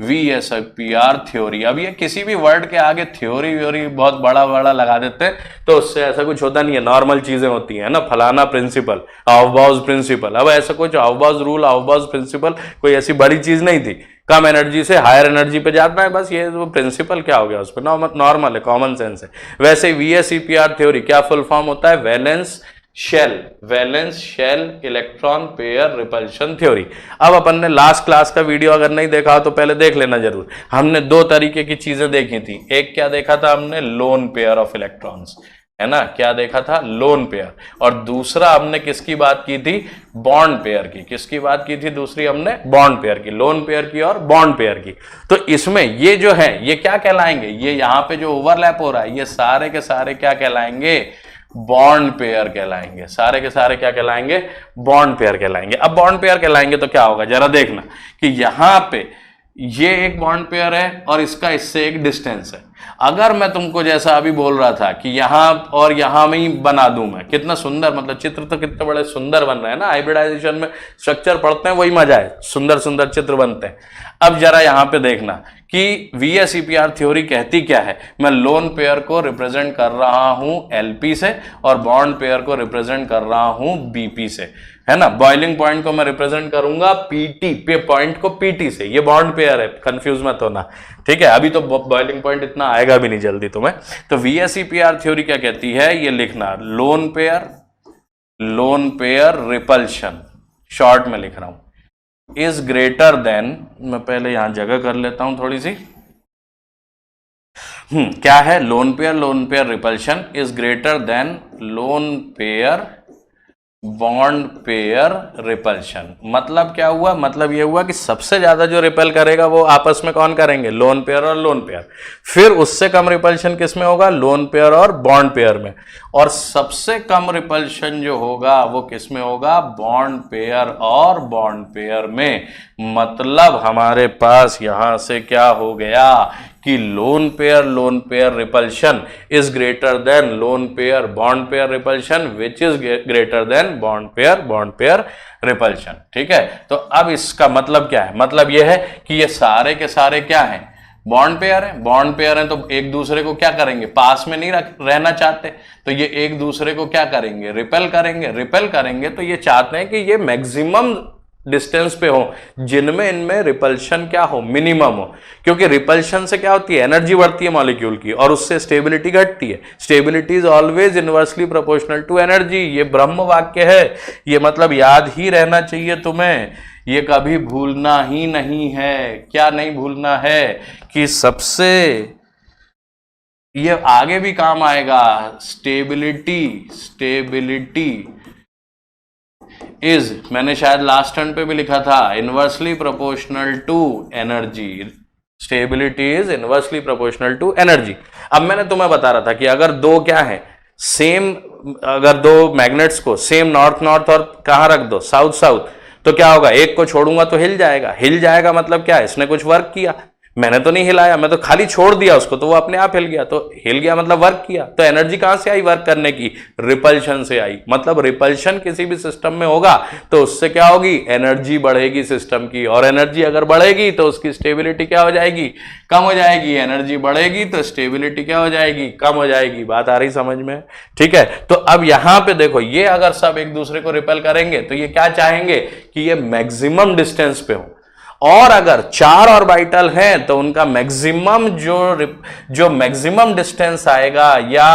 VSEPR थ्योरी, अब ये किसी भी वर्ड के आगे थ्योरी व्योरी बहुत बड़ा बड़ा लगा देते हैं तो उससे ऐसा कुछ होता नहीं है, नॉर्मल चीजें होती हैं ना, फलाना प्रिंसिपल, हाउसबाउस प्रिंसिपल। अब ऐसा कुछ हाउसबाउस रूल, हाउसबाउस प्रिंसिपल कोई ऐसी बड़ी चीज नहीं थी, कम एनर्जी से हायर एनर्जी पे जाता है, बस ये वो प्रिंसिपल क्या हो गया उस पर, नॉर्मल है, कॉमन सेंस है। वैसे VSEPR थ्योरी क्या फुल फॉर्म होता है, valence shell electron pair repulsion theory. अब अपन ने लास्ट क्लास का वीडियो अगर नहीं देखा हो तो पहले देख लेना जरूर। हमने दो तरीके की चीजें देखी थी, एक क्या देखा था हमने, लोन पेयर ऑफ इलेक्ट्रॉन्स, है ना, क्या देखा था, लोन पेयर। और दूसरा हमने किसकी बात की थी, बॉन्ड पेयर की। किसकी बात की थी दूसरी हमने, बॉन्ड पेयर की, लोन पेयर की और बॉन्ड पेयर की। तो इसमें ये जो है ये क्या कहलाएंगे, ये यहां पे जो ओवरलैप हो रहा है ये सारे के सारे क्या कहलाएंगे, बॉन्ड पेयर कहलाएंगे। सारे के सारे क्या कहलाएंगे, बॉन्ड पेयर कहलाएंगे। अब बॉन्ड पेयर कहलाएंगे तो क्या होगा जरा देखना कि यहां पे ये एक बॉन्ड पेयर है और इसका इससे एक डिस्टेंस है। अगर मैं तुमको जैसा अभी बोल रहा था कि यहां और यहां में ही बना दूं मैं, कितना सुंदर, मतलब चित्र तो कितने बड़े सुंदर बन रहे हैं ना, हाइब्रिडाइजेशन में स्ट्रक्चर पढ़ते हैं वही मजा है, सुंदर सुंदर चित्र बनते हैं। अब जरा यहां पे देखना कि VSEPR थ्योरी कहती क्या है, मैं लोन पेयर को रिप्रेजेंट कर रहा हूं LP से और बॉन्ड पेयर को रिप्रेजेंट कर रहा हूं BP से, है ना। बॉइलिंग पॉइंट को मैं रिप्रेजेंट करूंगा PT पे, पॉइंट को PT से, ये बॉन्ड पेयर है, कंफ्यूज मत होना। ठीक है, अभी तो बॉइलिंग पॉइंट इतना आएगा भी नहीं जल्दी तुम्हें। तो VSEPR थ्योरी क्या कहती है, ये लिखना, लोन पेयर रिपल्शन, शॉर्ट में लिख रहा हूं, इज ग्रेटर देन, मैं पहले यहां जगह कर लेता हूं थोड़ी सी। क्या है, lone pair repulsion is greater than lone pair bond pair repulsion. मतलब क्या हुआ, मतलब ये हुआ कि सबसे ज्यादा जो रिपेल करेगा वो आपस में कौन करेंगे, लोन पेयर और लोन पेयर। फिर उससे कम रिपल्शन किस में होगा, लोन पेयर और बॉन्ड पेयर में। और सबसे कम रिपल्शन जो होगा वो किस में होगा, बॉन्ड पेयर और बॉन्ड पेयर में। मतलब हमारे पास यहां से क्या हो गया कि lone pair repulsion is greater than lone pair bond pair repulsion which is greater than bond pair repulsion. ठीक है, तो अब इसका मतलब क्या है, मतलब यह है कि ये सारे के सारे क्या हैं, बॉन्ड पेयर है। बॉन्ड पेयर है तो एक दूसरे को क्या करेंगे, पास में नहीं रहना चाहते, तो ये एक दूसरे को क्या करेंगे, रिपेल करेंगे। तो ये चाहते हैं कि ये मैक्सिमम डिस्टेंस पे हो जिनमें इनमें रिपल्शन क्या हो, मिनिमम हो। क्योंकि रिपल्शन से क्या होती है, एनर्जी बढ़ती है मॉलिक्यूल की और उससे स्टेबिलिटी घटती है। Stability is always inversely proportional to energy, ये ब्रह्म वाक्य है, ये मतलब याद ही रहना चाहिए तुम्हें, ये कभी भूलना ही नहीं है। क्या नहीं भूलना है कि सबसे, ये आगे भी काम आएगा, स्टेबिलिटी इज, मैंने शायद लास्ट टर्न पे भी लिखा था, inversely proportional to energy. Stability is inversely proportional to energy. अब मैंने तुम्हें बता रहा था कि अगर दो क्या है सेम, अगर दो मैग्नेट्स को सेम नॉर्थ और कहां रख दो, साउथ तो क्या होगा, एक को छोड़ूंगा तो हिल जाएगा मतलब क्या है, इसने कुछ वर्क किया, मैंने तो नहीं हिलाया, मैं तो खाली छोड़ दिया उसको तो वो अपने आप हिल गया। तो हिल गया मतलब वर्क किया। तो एनर्जी कहां से आई वर्क करने की? रिपल्शन से आई। मतलब रिपल्शन किसी भी सिस्टम में होगा तो उससे क्या होगी? एनर्जी बढ़ेगी सिस्टम की, और एनर्जी अगर बढ़ेगी तो उसकी स्टेबिलिटी क्या हो जाएगी? कम हो जाएगी। एनर्जी बढ़ेगी तो स्टेबिलिटी क्या हो जाएगी? कम हो जाएगी। बात आ रही समझ में? ठीक है। तो अब यहां पे देखो, ये अगर सब एक दूसरे को रिपेल करेंगे तो ये क्या चाहेंगे कि ये मैक्सिमम डिस्टेंस पे हो, और अगर 4 ऑर्बिटल हैं तो उनका मैक्सिमम जो मैक्सिमम डिस्टेंस आएगा या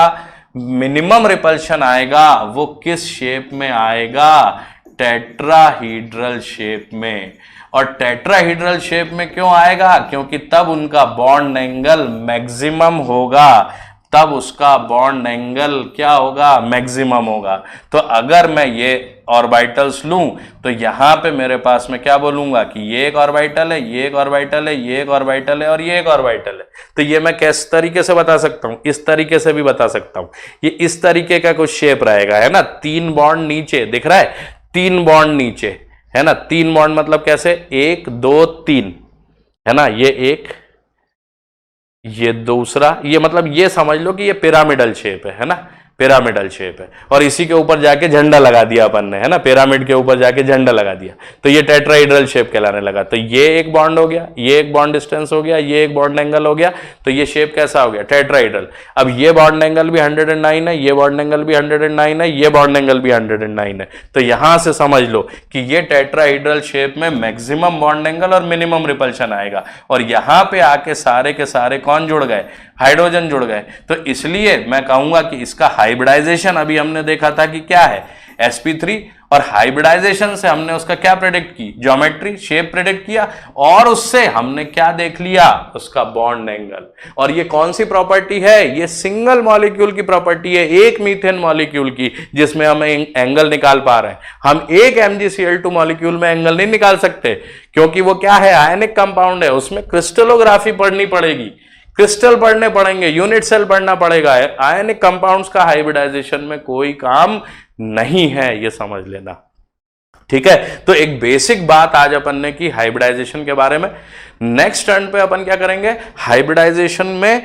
मिनिमम रिपल्शन आएगा वो किस शेप में आएगा? टेट्राहीड्रल शेप में। और टेट्राहीड्रल शेप में क्यों आएगा? क्योंकि तब उनका बॉन्ड एंगल मैक्सिमम होगा, तब उसका बॉन्ड एंगल क्या होगा? मैक्सिमम होगा। तो अगर मैं ये ऑर्बिटल्स लूं तो यहां पे मेरे पास में क्या बोलूंगा कि ये एक ऑर्बिटल है, ये एक ऑर्बिटल है, ये एक ऑर्बिटल है और ये एक ऑर्बिटल है। तो ये मैं किस तरीके से बता सकता हूं? इस तरीके से भी बता सकता हूं। ये इस तरीके का कुछ शेप रहेगा, है ना। 3 बॉन्ड नीचे दिख रहा है, 3 बॉन्ड नीचे, है ना। 3 बॉन्ड मतलब कैसे? 1 2 3, है ना। ये एक, ये दूसरा, ये मतलब ये समझ लो कि ये पिरामिडल शेप है ना। पिरामिडल शेप है, और इसी के ऊपर जाके झंडा लगा दिया अपन ने, है ना। पिरामिड के ऊपर जाके झंडा लगा दिया तो ये टेट्राहीड्रल शेप कहलाने लगा। तो ये एक बॉन्ड हो गया, ये एक बॉन्ड डिस्टेंस हो गया, ये एक बॉन्ड एंगल हो गया। तो ये शेप कैसा हो गया? टेट्राहीड्रल। अब ये बॉन्ड एंगल भी 109 है, ये बॉन्ड एंगल भी 109 है, ये बॉन्ड एंगल भी 109 है। तो यहां से समझ लो कि ये टेट्राहीड्रल शेप में मैक्सिमम बॉन्ड एंगल और मिनिमम रिपल्शन आएगा। और यहां पे आके सारे के सारे कौन जुड़ गए? हाइड्रोजन जुड़ गए। तो इसलिए मैं कहूंगा कि इसका हाइब्रिडाइजेशन अभी हमने देखा था कि क्या है? sp3। और हाइब्रिडाइजेशन से हमने उसका क्या प्रेडिक्ट की? ज्योमेट्री, शेप प्रेडिक्ट किया, और उससे हमने क्या देख लिया? उसका बॉन्ड एंगल। और ये कौन सी प्रॉपर्टी है? ये सिंगल मॉलिक्यूल की प्रॉपर्टी है, एक मीथेन मॉलिक्यूल की, जिसमें हम एंगल निकाल पा रहे हैं। हम एक MgCl2 मॉलिक्यूल में एंगल नहीं निकाल सकते, क्योंकि वो क्या है? आयनिक कंपाउंड है, उसमें क्रिस्टलोग्राफी पढ़नी पड़ेगी, क्रिस्टल पढ़ने पड़ेंगे, यूनिट सेल पढ़ना पड़ेगा। आयनिक कंपाउंड्स का हाइब्रिडाइजेशन में कोई काम नहीं है, ये समझ लेना। ठीक है। तो एक बेसिक बात आज अपन ने की हाइब्रिडाइजेशन के बारे में। नेक्स्ट टर्न पे अपन क्या करेंगे? हाइब्रिडाइजेशन में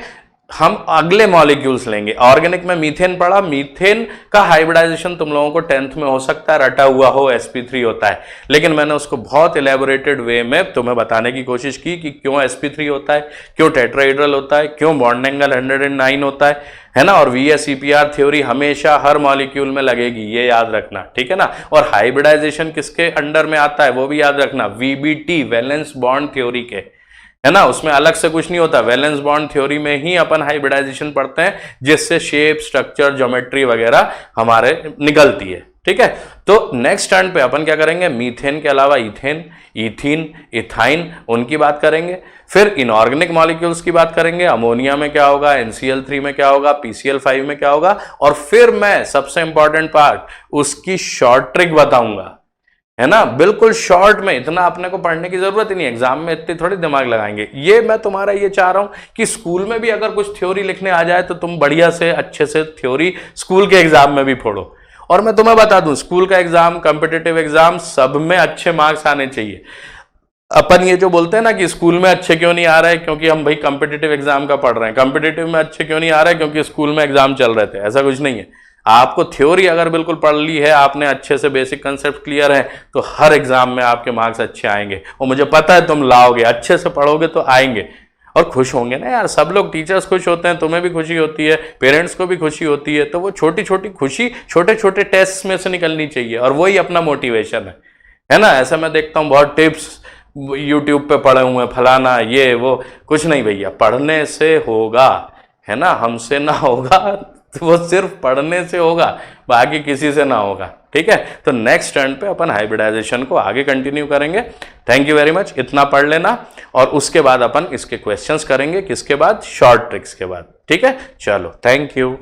हम अगले मॉलिक्यूल्स लेंगे। ऑर्गेनिक में मीथेन पढ़ा, मीथेन का हाइब्रिडाइजेशन तुम लोगों को 10th में हो सकता है रटा हुआ हो, sp3 होता है, लेकिन मैंने उसको बहुत इलेबोरेटेड वे में तुम्हें बताने की कोशिश की कि क्यों sp3 होता है, क्यों टेट्राहीड्रल होता है, क्यों बॉन्ड एंगल 109 होता है ना। और VSEPR थ्योरी हमेशा हर मॉलिक्यूल में लगेगी, ये याद रखना, ठीक है ना। और हाइब्रिडाइजेशन किसके अंडर में आता है वो भी याद रखना, VBT, वैलेंस बॉन्ड थ्योरी के, है ना। उसमें अलग से कुछ नहीं होता, वैलेंस बॉन्ड थ्योरी में ही अपन हाइब्रिडाइजेशन पढ़ते हैं, जिससे शेप, स्ट्रक्चर, ज्योमेट्री वगैरह हमारे निकलती है। ठीक है। तो नेक्स्ट टर्न पे अपन क्या करेंगे? मीथेन के अलावा इथेन, इथीन, इथाइन, उनकी बात करेंगे। फिर इनऑर्गेनिक मॉलिक्यूल्स की बात करेंगे। अमोनिया में क्या होगा, NCl3 में क्या होगा, PCl5 में क्या होगा, और फिर मैं सबसे इंपॉर्टेंट पार्ट उसकी शॉर्ट ट्रिक बताऊंगा, है ना। बिल्कुल शॉर्ट में, इतना अपने को पढ़ने की जरूरत ही नहीं, एग्जाम में इतनी थोड़ी दिमाग लगाएंगे। ये मैं तुम्हारा ये चाह रहा हूं कि स्कूल में भी अगर कुछ थ्योरी लिखने आ जाए तो तुम बढ़िया से अच्छे से थ्योरी स्कूल के एग्जाम में भी फोड़ो। और मैं तुम्हें बता दूं, स्कूल का एग्जाम, कॉम्पिटिटिव एग्जाम, सब में अच्छे मार्क्स आने चाहिए। अपन ये जो बोलते हैं ना कि स्कूल में अच्छे क्यों नहीं आ रहे, क्योंकि हम भाई कॉम्पिटिटिव एग्जाम का पढ़ रहे हैं। कॉम्पिटिटिव में अच्छे क्यों नहीं आ रहे? क्योंकि स्कूल में एग्जाम चल रहे थे। ऐसा कुछ नहीं है। आपको थ्योरी अगर बिल्कुल पढ़ ली है, आपने अच्छे से बेसिक कंसेप्ट क्लियर है, तो हर एग्जाम में आपके मार्क्स अच्छे आएंगे। और मुझे पता है तुम लाओगे, अच्छे से पढ़ोगे तो आएंगे, और खुश होंगे ना यार। सब लोग, टीचर्स खुश होते हैं, तुम्हें भी खुशी होती है, पेरेंट्स को भी खुशी होती है। तो वो छोटी छोटी खुशी छोटे छोटे टेस्ट में से निकलनी चाहिए, और वही अपना मोटिवेशन है ना। ऐसा मैं देखता हूँ बहुत टिप्स यूट्यूब पे पढ़े हुए, फलाना ये वो, कुछ नहीं भैया, पढ़ने से होगा, है ना। हमसे ना होगा, तो वो सिर्फ पढ़ने से होगा, बाकी किसी से ना होगा। ठीक है। तो नेक्स्ट टर्न पे अपन हाइब्रिडाइजेशन को आगे कंटिन्यू करेंगे। Thank you very much. इतना पढ़ लेना, और उसके बाद अपन इसके क्वेश्चंस करेंगे, किसके बाद? शॉर्ट ट्रिक्स के बाद। ठीक है, चलो, थैंक यू।